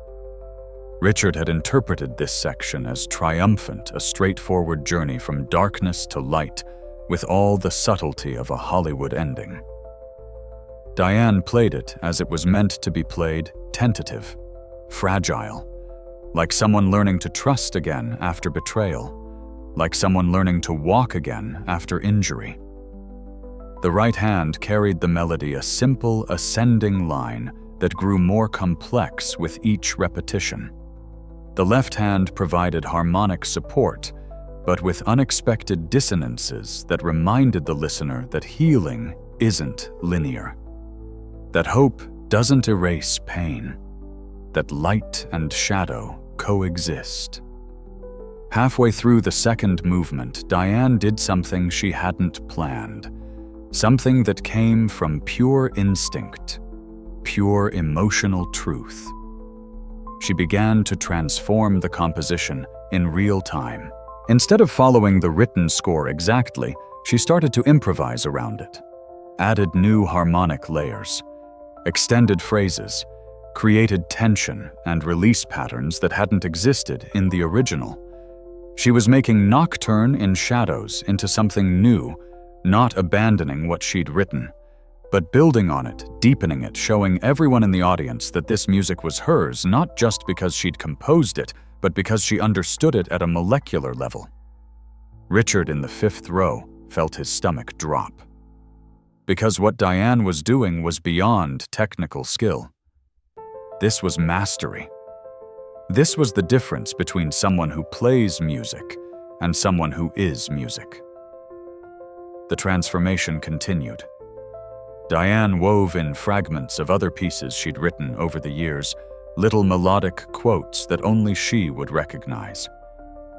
Richard had interpreted this section as triumphant, a straightforward journey from darkness to light, with all the subtlety of a Hollywood ending. Diane played it as it was meant to be played, tentative, fragile, like someone learning to trust again after betrayal, like someone learning to walk again after injury. The right hand carried the melody, a simple, ascending line that grew more complex with each repetition. The left hand provided harmonic support, but with unexpected dissonances that reminded the listener that healing isn't linear, that hope doesn't erase pain, that light and shadow coexist. Halfway through the second movement, Diane did something she hadn't planned, something that came from pure instinct, pure emotional truth. She began to transform the composition in real time. Instead of following the written score exactly, she started to improvise around it, added new harmonic layers, extended phrases, created tension and release patterns that hadn't existed in the original. She was making Nocturne in Shadows into something new, not abandoning what she'd written, but building on it, deepening it, showing everyone in the audience that this music was hers, not just because she'd composed it, but because she understood it at a molecular level. Richard in the fifth row felt his stomach drop. Because what Diane was doing was beyond technical skill. This was mastery. This was the difference between someone who plays music and someone who is music. The transformation continued. Diane wove in fragments of other pieces she'd written over the years, little melodic quotes that only she would recognize.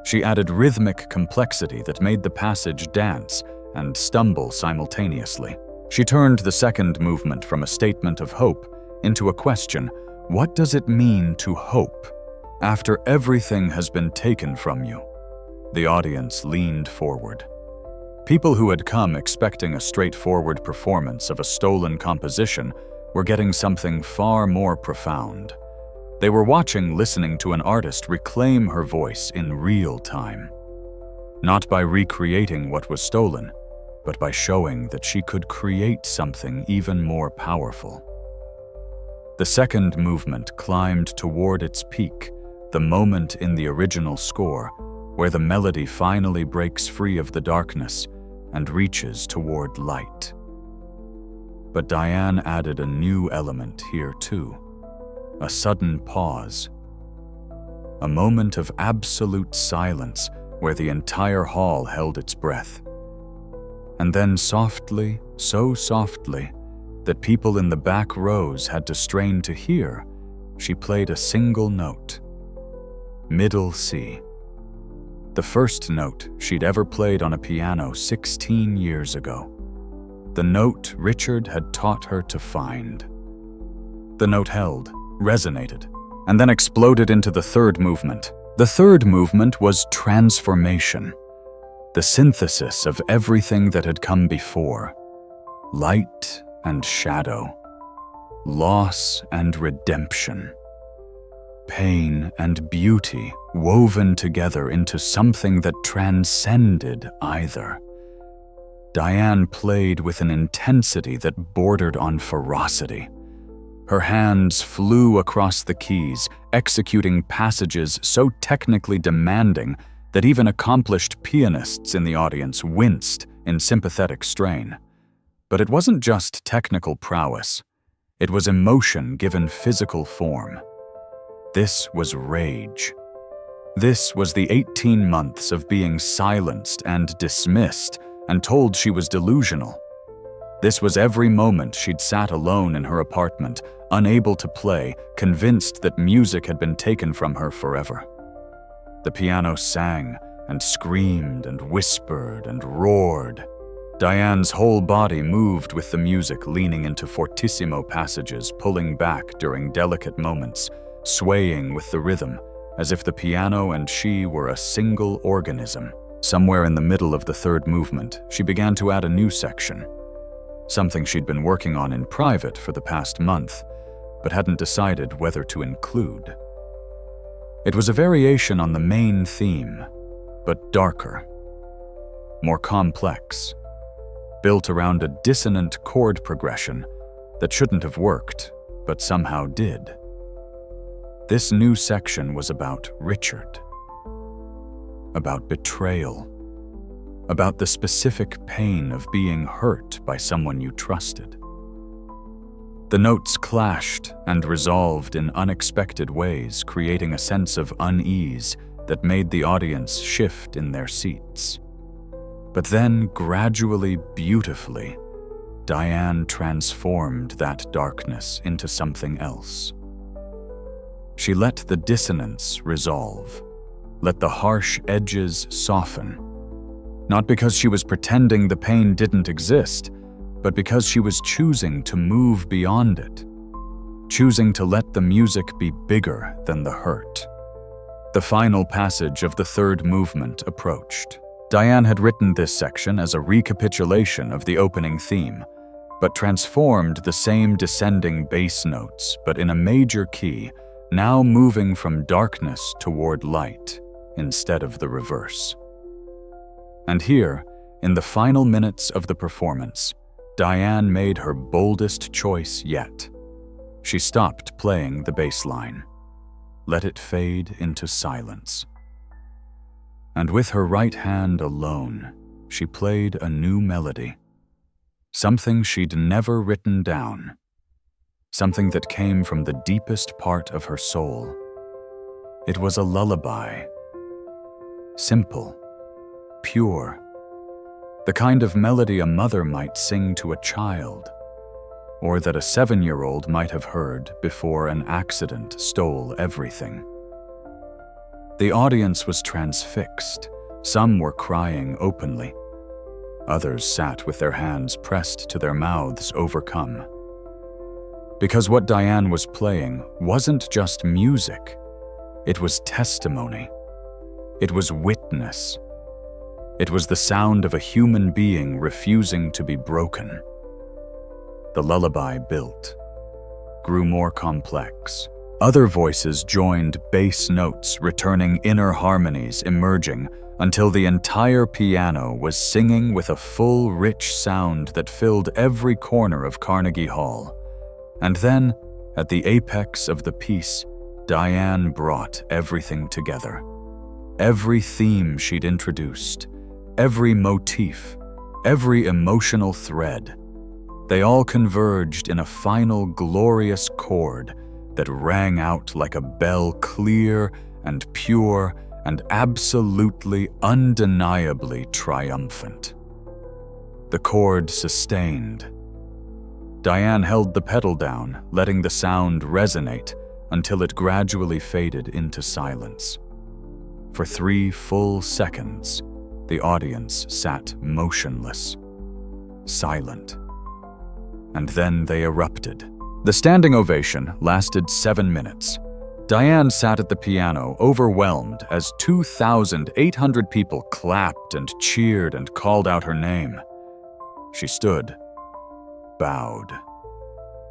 She added rhythmic complexity that made the passage dance and stumble simultaneously. She turned the second movement from a statement of hope into a question: what does it mean to hope after everything has been taken from you? The audience leaned forward. People who had come expecting a straightforward performance of a stolen composition were getting something far more profound. They were listening to an artist reclaim her voice in real time. Not by recreating what was stolen, but by showing that she could create something even more powerful. The second movement climbed toward its peak, the moment in the original score where the melody finally breaks free of the darkness and reaches toward light. But Diane added a new element here too, a sudden pause. A moment of absolute silence where the entire hall held its breath. And then softly, so softly, that people in the back rows had to strain to hear, she played a single note. Middle C. The first note she'd ever played on a piano 16 years ago. The note Richard had taught her to find. The note held, resonated, and then exploded into the third movement. The third movement was transformation, the synthesis of everything that had come before. Light and shadow, loss and redemption, pain and beauty woven together into something that transcended either. Diane played with an intensity that bordered on ferocity. Her hands flew across the keys, executing passages so technically demanding that even accomplished pianists in the audience winced in sympathetic strain. But it wasn't just technical prowess. It was emotion given physical form. This was rage. This was the 18 months of being silenced and dismissed and told she was delusional. This was every moment she'd sat alone in her apartment, unable to play, convinced that music had been taken from her forever. The piano sang and screamed and whispered and roared. Diane's whole body moved with the music, leaning into fortissimo passages, pulling back during delicate moments, swaying with the rhythm, as if the piano and she were a single organism. Somewhere in the middle of the third movement, she began to add a new section, something she'd been working on in private for the past month, but hadn't decided whether to include. It was a variation on the main theme, but darker, more complex, built around a dissonant chord progression that shouldn't have worked, but somehow did. This new section was about Richard, about betrayal, about the specific pain of being hurt by someone you trusted. The notes clashed and resolved in unexpected ways, creating a sense of unease that made the audience shift in their seats. But then, gradually, beautifully, Diane transformed that darkness into something else. She let the dissonance resolve, let the harsh edges soften, not because she was pretending the pain didn't exist, but because she was choosing to move beyond it, choosing to let the music be bigger than the hurt. The final passage of the third movement approached. Diane had written this section as a recapitulation of the opening theme, but transformed the same descending bass notes, but in a major key, now moving from darkness toward light instead of the reverse. And here, in the final minutes of the performance, Diane made her boldest choice yet. She stopped playing the bass line, let it fade into silence. And with her right hand alone, she played a new melody, something she'd never written down, something that came from the deepest part of her soul. It was a lullaby. Simple, pure, the kind of melody a mother might sing to a child, or that a 7-year-old might have heard before an accident stole everything. The audience was transfixed. Some were crying openly. Others sat with their hands pressed to their mouths, overcome. Because what Diane was playing wasn't just music. It was testimony. It was witness. It was the sound of a human being refusing to be broken. The lullaby built, grew more complex. Other voices joined bass notes, returning inner harmonies, emerging, until the entire piano was singing with a full, rich sound that filled every corner of Carnegie Hall. And then, at the apex of the piece, Diane brought everything together. Every theme she'd introduced, every motif, every emotional thread, they all converged in a final glorious chord that rang out like a bell, clear and pure and absolutely, undeniably triumphant. The chord sustained. Diane held the pedal down, letting the sound resonate until it gradually faded into silence. For 3 full seconds, the audience sat motionless, silent. And then they erupted. The standing ovation lasted 7 minutes. Diane sat at the piano, overwhelmed, as 2,800 people clapped and cheered and called out her name. She stood, bowed,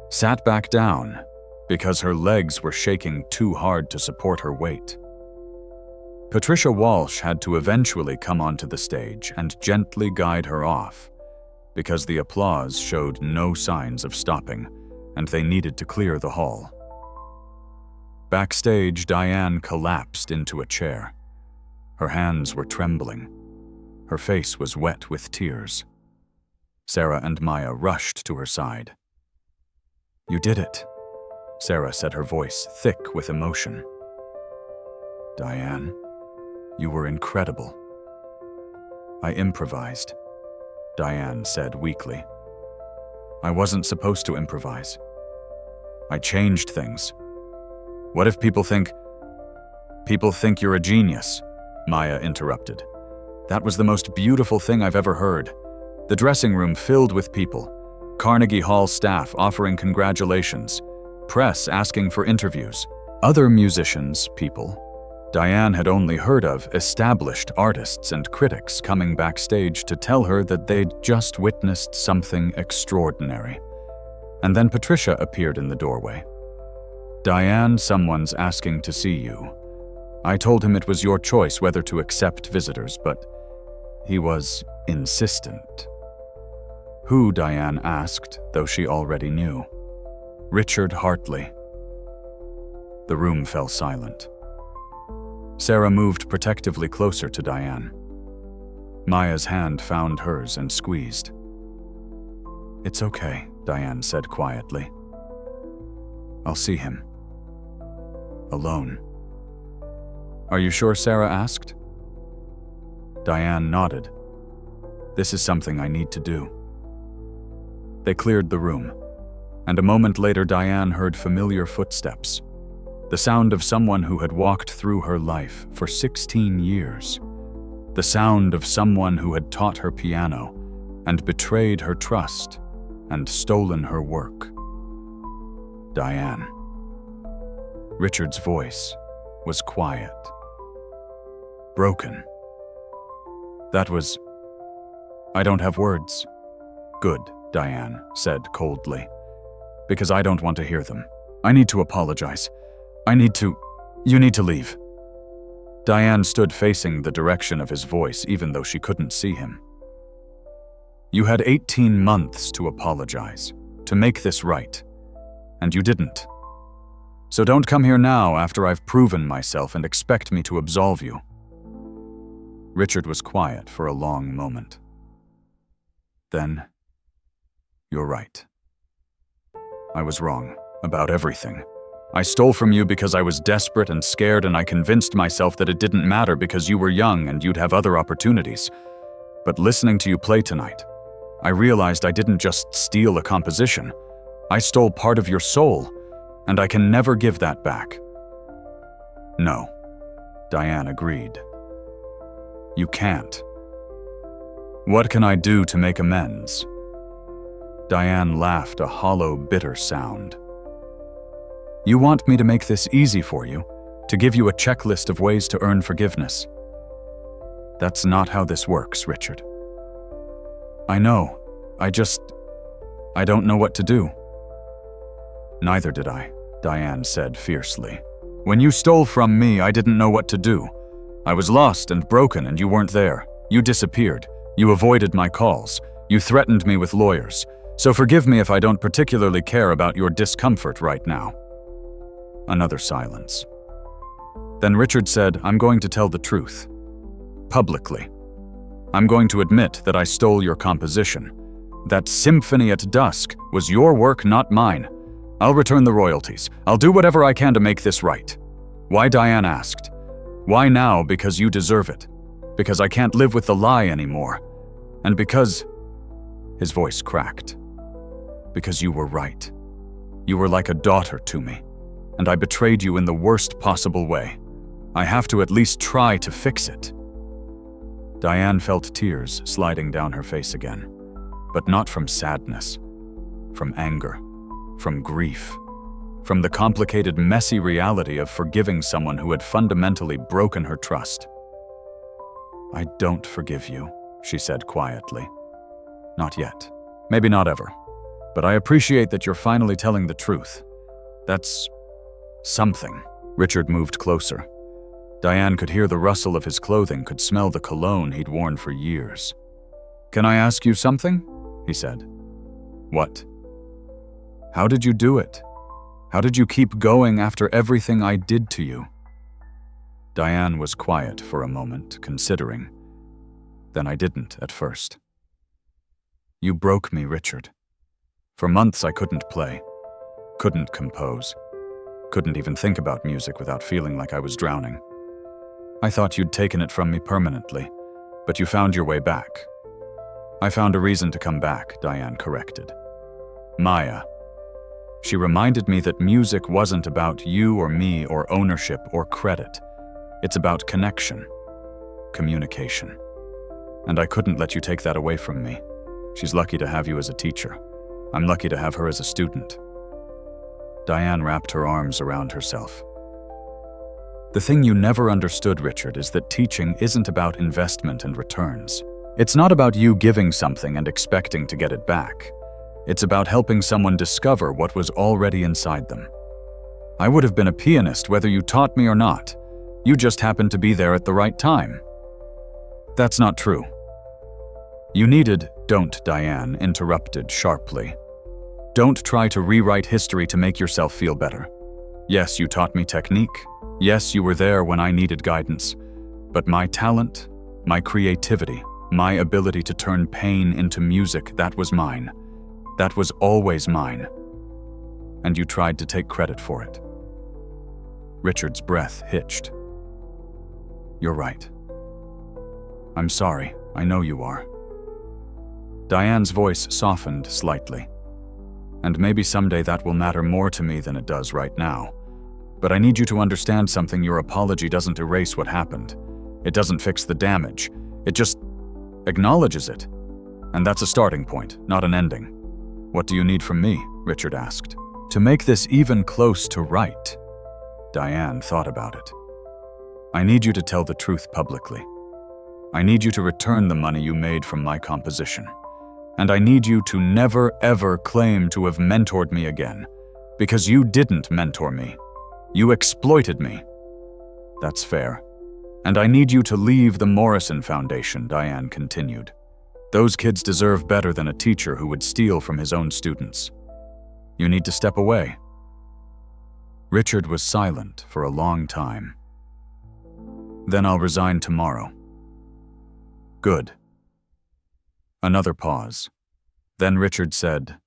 sat back down because her legs were shaking too hard to support her weight. Patricia Walsh had to eventually come onto the stage and gently guide her off, because the applause showed no signs of stopping, and they needed to clear the hall. Backstage, Diane collapsed into a chair. Her hands were trembling. Her face was wet with tears. Sarah and Maya rushed to her side. "You did it," Sarah said, her voice thick with emotion. "Diane, you were incredible." "I improvised," Diane said weakly. "I wasn't supposed to improvise. I changed things. What if people think you're a genius?" Maya interrupted. "That was the most beautiful thing I've ever heard. The dressing room filled with people, Carnegie Hall staff offering congratulations, press asking for interviews, other musicians, people Diane had only heard of, established artists and critics coming backstage to tell her that they'd just witnessed something extraordinary. And then Patricia appeared in the doorway. "Diane, someone's asking to see you. I told him it was your choice whether to accept visitors, but he was insistent." Who, Diane asked, though she already knew. "Richard Hartley." The room fell silent. Sarah moved protectively closer to Diane. Maya's hand found hers and squeezed. "It's okay," Diane said quietly. "I'll see him. Alone." "Are you sure?" Sarah asked. Diane nodded. "This is something I need to do." They cleared the room, and a moment later Diane heard familiar footsteps, the sound of someone who had walked through her life for 16 years, the sound of someone who had taught her piano and betrayed her trust and stolen her work. Diane. Richard's voice was quiet, broken. That was, "I don't have words." "Good," Diane said coldly, "because I don't want to hear them. I need to apologize. You need to leave." Diane stood facing the direction of his voice even though she couldn't see him. "You had 18 months to apologize, to make this right, and you didn't. So don't come here now after I've proven myself and expect me to absolve you." Richard was quiet for a long moment. Then, "You're right. I was wrong about everything. I stole from you because I was desperate and scared, and I convinced myself that it didn't matter because you were young and you'd have other opportunities. But listening to you play tonight, I realized I didn't just steal a composition. I stole part of your soul, and I can never give that back." "No," Diane agreed. "You can't." "What can I do to make amends?" Diane laughed a hollow, bitter sound. "You want me to make this easy for you, to give you a checklist of ways to earn forgiveness. That's not how this works, Richard. I know, I don't know what to do." "Neither did I," Diane said fiercely. "When you stole from me, I didn't know what to do. I was lost and broken and you weren't there. You disappeared. You avoided my calls. You threatened me with lawyers. So forgive me if I don't particularly care about your discomfort right now." Another silence. Then Richard said, "I'm going to tell the truth. Publicly. I'm going to admit that I stole your composition. That Symphony at Dusk was your work, not mine. I'll return the royalties. I'll do whatever I can to make this right." "Why?" Diane asked. "Why now? Because you deserve it. Because I can't live with the lie anymore. And because—" His voice cracked. "Because you were right. You were like a daughter to me, and I betrayed you in the worst possible way. I have to at least try to fix it." Diane felt tears sliding down her face again, but not from sadness, from anger, from grief, from the complicated, messy reality of forgiving someone who had fundamentally broken her trust. "I don't forgive you," she said quietly. "Not yet. Maybe not ever. But I appreciate that you're finally telling the truth. That's something." Richard moved closer. Diane could hear the rustle of his clothing, could smell the cologne he'd worn for years. "Can I ask you something?" he said. "What?" "How did you do it? How did you keep going after everything I did to you?" Diane was quiet for a moment, considering. "Then I didn't at first. You broke me, Richard. For months I couldn't play, couldn't compose, couldn't even think about music without feeling like I was drowning. I thought you'd taken it from me permanently, but you found your way back." "I found a reason to come back," Diane corrected. "Maya. She reminded me that music wasn't about you or me or ownership or credit. It's about connection, communication. And I couldn't let you take that away from me. She's lucky to have you as a teacher. I'm lucky to have her as a student." Diane wrapped her arms around herself. "The thing you never understood, Richard, is that teaching isn't about investment and returns. It's not about you giving something and expecting to get it back. It's about helping someone discover what was already inside them. I would have been a pianist whether you taught me or not. You just happened to be there at the right time." "That's not true." "You needed—" "Don't," Diane interrupted sharply. "Don't try to rewrite history to make yourself feel better. Yes, you taught me technique. Yes, you were there when I needed guidance. But my talent, my creativity, my ability to turn pain into music, that was mine. That was always mine. And you tried to take credit for it." Richard's breath hitched. "You're right. I'm sorry, I know you are." Diane's voice softened slightly. "And maybe someday that will matter more to me than it does right now. But I need you to understand something. Your apology doesn't erase what happened. It doesn't fix the damage. It just acknowledges it. And that's a starting point, not an ending." "What do you need from me?" Richard asked. "To make this even close to right." Diane thought about it. "I need you to tell the truth publicly. I need you to return the money you made from my composition. And I need you to never, ever claim to have mentored me again, because you didn't mentor me. You exploited me. That's fair. And I need you to leave the Morrison Foundation," Diane continued. "Those kids deserve better than a teacher who would steal from his own students. You need to step away." Richard was silent for a long time. "Then I'll resign tomorrow." "Good." Another pause. Then Richard said,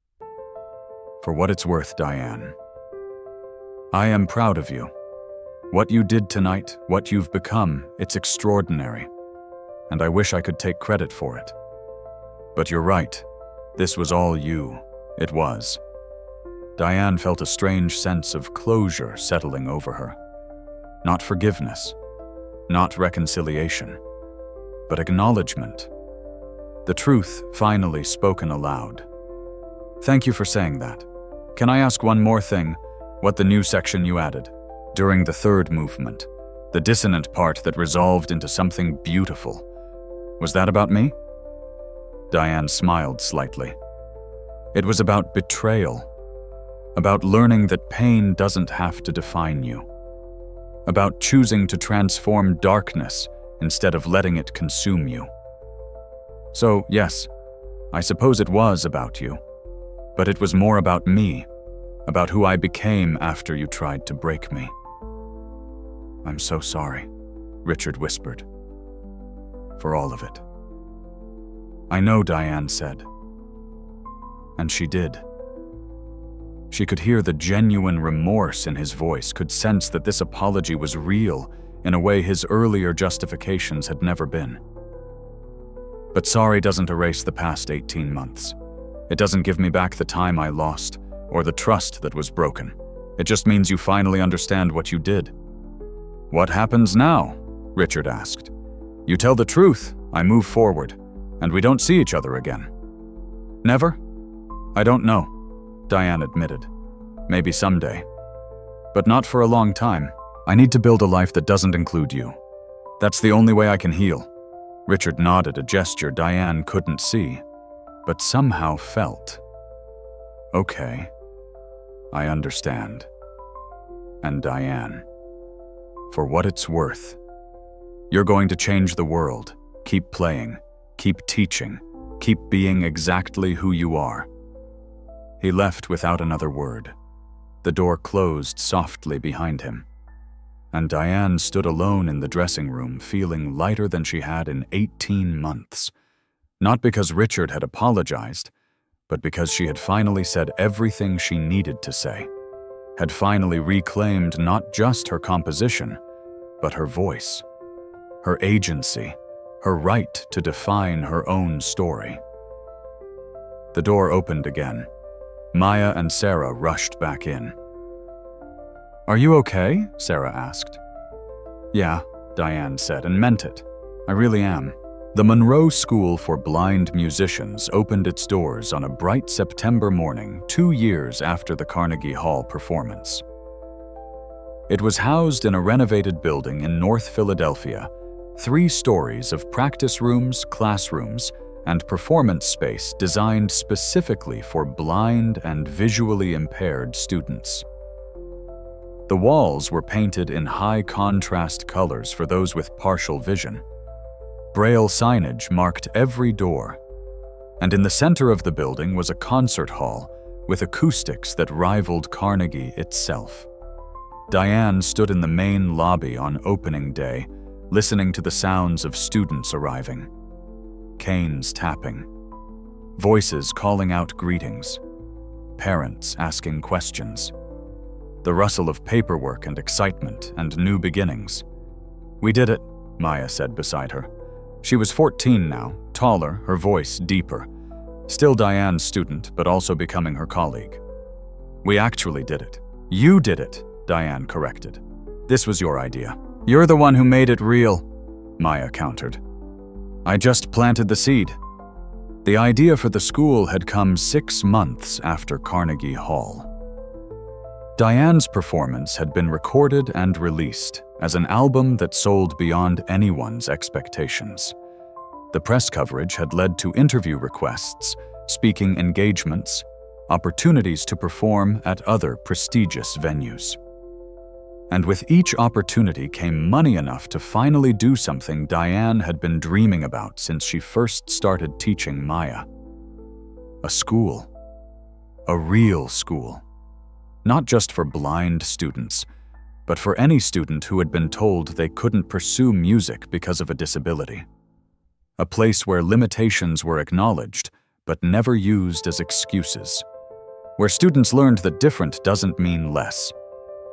"For what it's worth, Diane, I am proud of you. What you did tonight, what you've become, it's extraordinary. And I wish I could take credit for it. But you're right. This was all you. It was. Diane felt a strange sense of closure settling over her. Not forgiveness, not reconciliation, but acknowledgement. The truth finally spoken aloud. Thank you for saying that. Can I ask one more thing? What the new section you added? During the third movement, the dissonant part that resolved into something beautiful. Was that about me? Diane smiled slightly. It was about betrayal. About learning that pain doesn't have to define you. About choosing to transform darkness instead of letting it consume you. So, yes, I suppose it was about you. But it was more about me, about who I became after you tried to break me. I'm so sorry, Richard whispered. For all of it. I know, Diane said. And she did. She could hear the genuine remorse in his voice, could sense that this apology was real in a way his earlier justifications had never been. But sorry doesn't erase the past 18 months. It doesn't give me back the time I lost, or the trust that was broken. It just means you finally understand what you did. What happens now? Richard asked. You tell the truth, I move forward, and we don't see each other again. Never? I don't know, Diane admitted. Maybe someday. But not for a long time. I need to build a life that doesn't include you. That's the only way I can heal. Richard nodded, a gesture Diane couldn't see, but somehow felt. Okay, I understand. And Diane, for what it's worth, you're going to change the world. Keep playing, keep teaching, keep being exactly who you are. He left without another word. The door closed softly behind him, and Diane stood alone in the dressing room, feeling lighter than she had in 18 months. Not because Richard had apologized, but because she had finally said everything she needed to say, had finally reclaimed not just her composition, but her voice, her agency, her right to define her own story. The door opened again. Maya and Sarah rushed back in. Are you okay? Sarah asked. Yeah, Diane said, and meant it. I really am. The Monroe School for Blind Musicians opened its doors on a bright September morning 2 years after the Carnegie Hall performance. It was housed in a renovated building in North Philadelphia, 3 stories of practice rooms, classrooms, and performance space designed specifically for blind and visually impaired students. The walls were painted in high-contrast colors for those with partial vision. Braille signage marked every door, and in the center of the building was a concert hall with acoustics that rivaled Carnegie itself. Diane stood in the main lobby on opening day, listening to the sounds of students arriving. Canes tapping, voices calling out greetings, parents asking questions, the rustle of paperwork and excitement and new beginnings. We did it, Maya said beside her. She was 14 now, taller, her voice deeper. Still Diane's student, but also becoming her colleague. We actually did it. You did it, Diane corrected. This was your idea. You're the one who made it real, Maya countered. I just planted the seed. The idea for the school had come 6 months after Carnegie Hall. Diane's performance had been recorded and released as an album that sold beyond anyone's expectations. The press coverage had led to interview requests, speaking engagements, opportunities to perform at other prestigious venues. And with each opportunity came money enough to finally do something Diane had been dreaming about since she first started teaching Maya. A school. A real school. Not just for blind students, but for any student who had been told they couldn't pursue music because of a disability. A place where limitations were acknowledged, but never used as excuses. Where students learned that different doesn't mean less.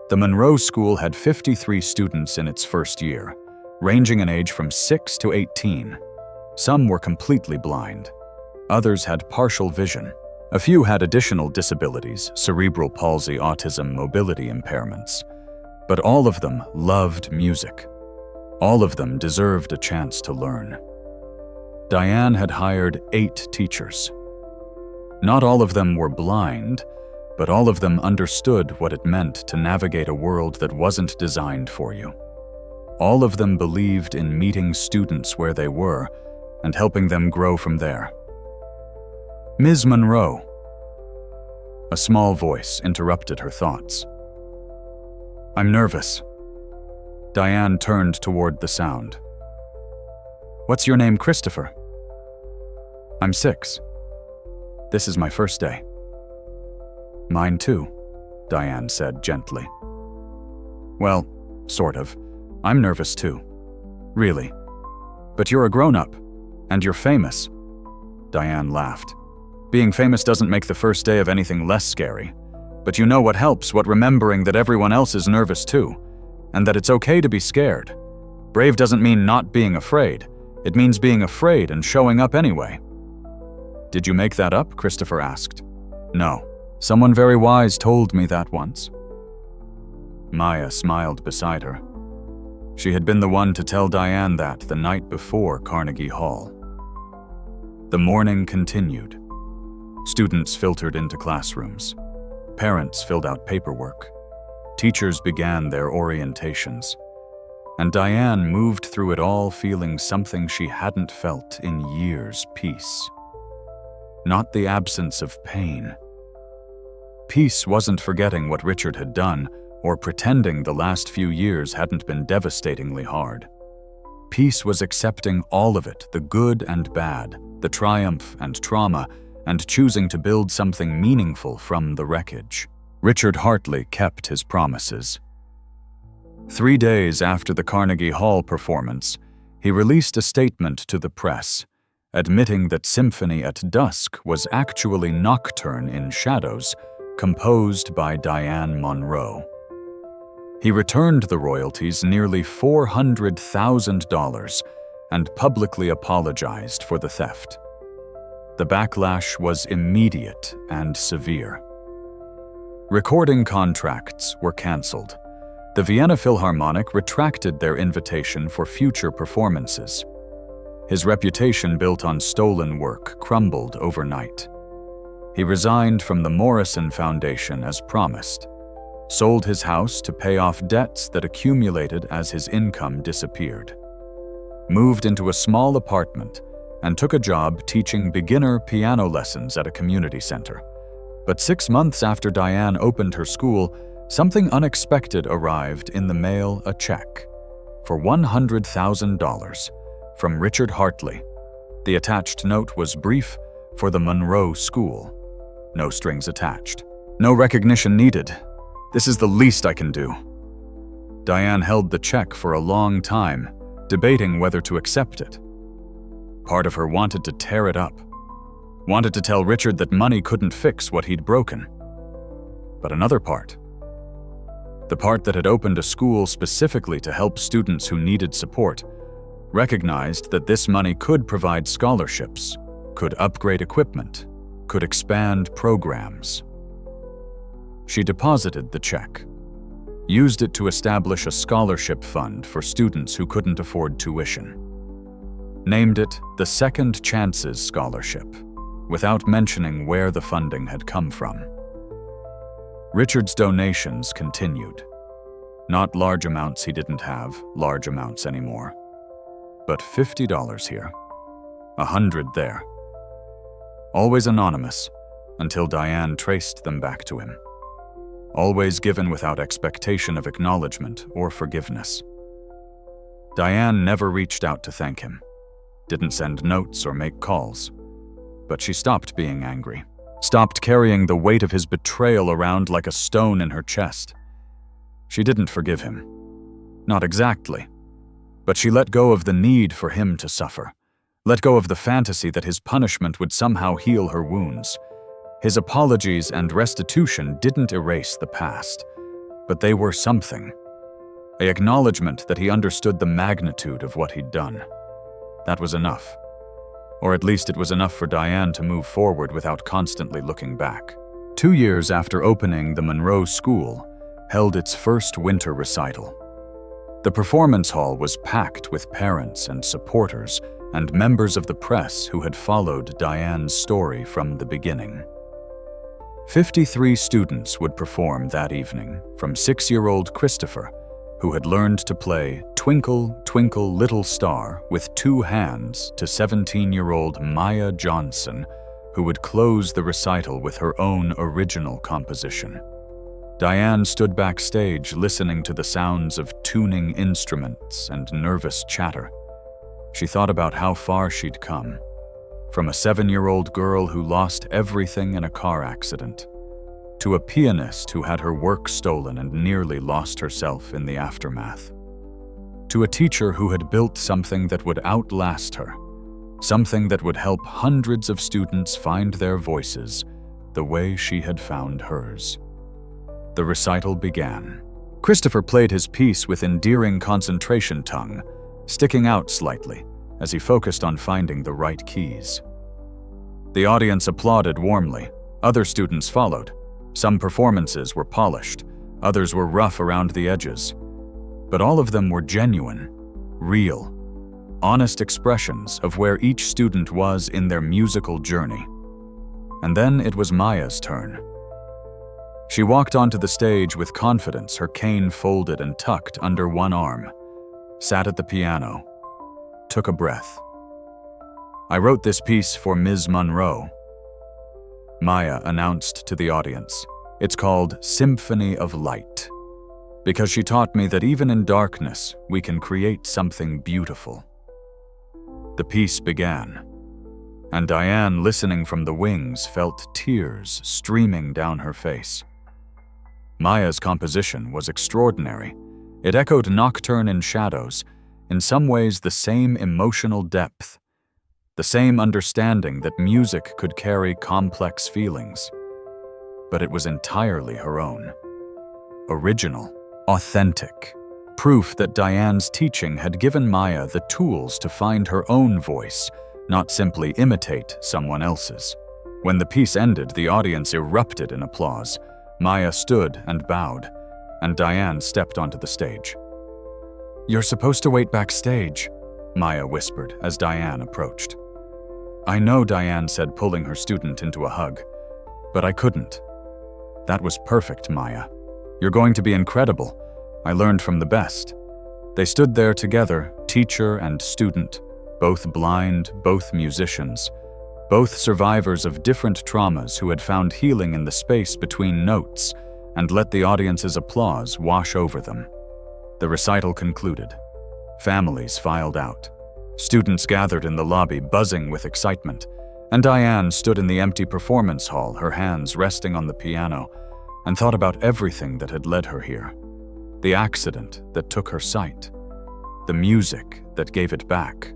The Monroe School had 53 students in its first year, ranging in age from 6 to 18. Some were completely blind. Others had partial vision. A few had additional disabilities, cerebral palsy, autism, mobility impairments. But all of them loved music. All of them deserved a chance to learn. Diane had hired 8 teachers. Not all of them were blind, but all of them understood what it meant to navigate a world that wasn't designed for you. All of them believed in meeting students where they were and helping them grow from there. Ms. Monroe. A small voice interrupted her thoughts. I'm nervous. Diane turned toward the sound. What's your name, Christopher? I'm 6. This is my first day. Mine too, Diane said gently. Well, sort of. I'm nervous too. Really. But you're a grown-up, and you're famous. Diane laughed. Being famous doesn't make the first day of anything less scary. But you know what helps, what remembering that everyone else is nervous too, and that it's okay to be scared. Brave doesn't mean not being afraid. It means being afraid and showing up anyway. Did you make that up? Christopher asked. No. Someone very wise told me that once. Maya smiled beside her. She had been the one to tell Diane that the night before Carnegie Hall. The morning continued. Students filtered into classrooms. Parents filled out paperwork. Teachers began their orientations. And Diane moved through it all feeling something she hadn't felt in years: peace. Not the absence of pain. Peace wasn't forgetting what Richard had done or pretending the last few years hadn't been devastatingly hard. Peace was accepting all of it, the good and bad, the triumph and trauma, and choosing to build something meaningful from the wreckage. Richard Hartley kept his promises. 3 days after the Carnegie Hall performance, he released a statement to the press, admitting that Symphony at Dusk was actually Nocturne in Shadows, composed by Diane Monroe. He returned the royalties, nearly $400,000, and publicly apologized for the theft. The backlash was immediate and severe. Recording contracts were canceled. The Vienna Philharmonic retracted their invitation for future performances. His reputation built on stolen work crumbled overnight. He resigned from the Morrison Foundation as promised, sold his house to pay off debts that accumulated as his income disappeared, moved into a small apartment, and took a job teaching beginner piano lessons at a community center. But 6 months after Diane opened her school, something unexpected arrived in the mail: a check for $100,000 from Richard Hartley. The attached note was brief: for the Monroe School. No strings attached. No recognition needed. This is the least I can do. Diane held the check for a long time, debating whether to accept it. Part of her wanted to tear it up, wanted to tell Richard that money couldn't fix what he'd broken. But another part, the part that had opened a school specifically to help students who needed support, recognized that this money could provide scholarships, could upgrade equipment, could expand programs. She deposited the check, used it to establish a scholarship fund for students who couldn't afford tuition, named it the Second Chances Scholarship, without mentioning where the funding had come from. Richard's donations continued. Not large amounts, he didn't have large amounts anymore. But $50 here, $100 there. Always anonymous, until Diane traced them back to him. Always given without expectation of acknowledgement or forgiveness. Diane never reached out to thank him, didn't send notes or make calls. But she stopped being angry, stopped carrying the weight of his betrayal around like a stone in her chest. She didn't forgive him. Not exactly. But she let go of the need for him to suffer, let go of the fantasy that his punishment would somehow heal her wounds. His apologies and restitution didn't erase the past. but they were something. An acknowledgement that he understood the magnitude of what he'd done. That was enough. Or at least it was enough for Diane to move forward without constantly looking back. 2 years after opening, the Monroe School held its first winter recital. The performance hall was packed with parents and supporters and members of the press who had followed Diane's story from the beginning. 53 students would perform that evening, from 6-year-old Christopher, who had learned to play Twinkle, Twinkle, Little Star with 2 hands, to 17-year-old Maya Johnson, who would close the recital with her own original composition. Diane stood backstage listening to the sounds of tuning instruments and nervous chatter. She thought about how far she'd come, from a 7-year-old girl who lost everything in a car accident, to a pianist who had her work stolen and nearly lost herself in the aftermath, to a teacher who had built something that would outlast her, something that would help hundreds of students find their voices the way she had found hers. The recital began. Christopher played his piece with endearing concentration tongue, sticking out slightly as he focused on finding the right keys. The audience applauded warmly. Other students followed. Some performances were polished, others were rough around the edges. But all of them were genuine, real, honest expressions of where each student was in their musical journey. And then it was Maya's turn. She walked onto the stage with confidence, her cane folded and tucked under one arm, sat at the piano, took a breath. "I wrote this piece for Ms. Monroe," Maya announced to the audience. "It's called Symphony of Light, because she taught me that even in darkness, we can create something beautiful." The piece began, and Diane, listening from the wings, felt tears streaming down her face. Maya's composition was extraordinary. It echoed Nocturne in Shadows, in some ways the same emotional depth, the same understanding that music could carry complex feelings. But it was entirely her own. Original, authentic. Proof that Diane's teaching had given Maya the tools to find her own voice, not simply imitate someone else's. When the piece ended, the audience erupted in applause. Maya stood and bowed, and Diane stepped onto the stage. "You're supposed to wait backstage," Maya whispered as Diane approached. "I know," Diane said, pulling her student into a hug, "but I couldn't." "That was perfect, Maya. You're going to be incredible. I learned from the best." They stood there together, teacher and student, both blind, both musicians, both survivors of different traumas who had found healing in the space between notes and let the audience's applause wash over them. The recital concluded. Families filed out. Students gathered in the lobby, buzzing with excitement, and Diane stood in the empty performance hall, her hands resting on the piano, and thought about everything that had led her here. The accident that took her sight, the music that gave it back,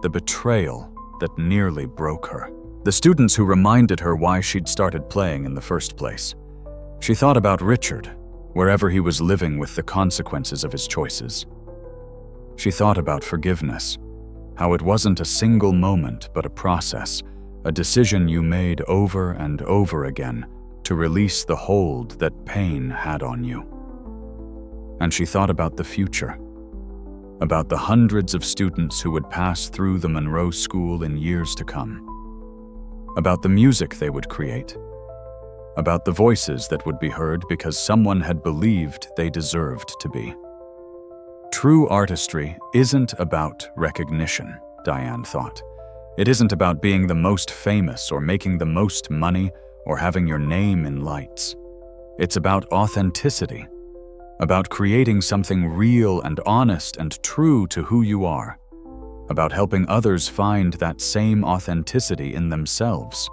the betrayal that nearly broke her, the students who reminded her why she'd started playing in the first place. She thought about Richard, wherever he was living with the consequences of his choices. She thought about forgiveness, how it wasn't a single moment but a process, a decision you made over and over again to release the hold that pain had on you. And she thought about the future, about the hundreds of students who would pass through the Monroe School in years to come, about the music they would create, about the voices that would be heard because someone had believed they deserved to be. True artistry isn't about recognition, Diane thought. It isn't about being the most famous or making the most money or having your name in lights. It's about authenticity, about creating something real and honest and true to who you are, about helping others find that same authenticity in themselves.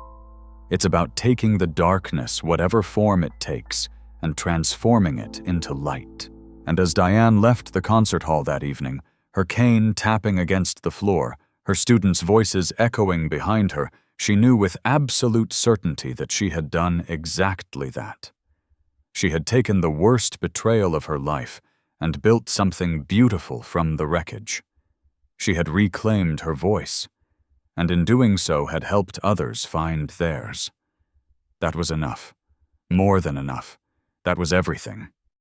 It's about taking the darkness, whatever form it takes, and transforming it into light. And as Diane left the concert hall that evening, her cane tapping against the floor, her students' voices echoing behind her, she knew with absolute certainty that she had done exactly that. She had taken the worst betrayal of her life and built something beautiful from the wreckage. She had reclaimed her voice, and in doing so had helped others find theirs. That was enough. More than enough. That was everything.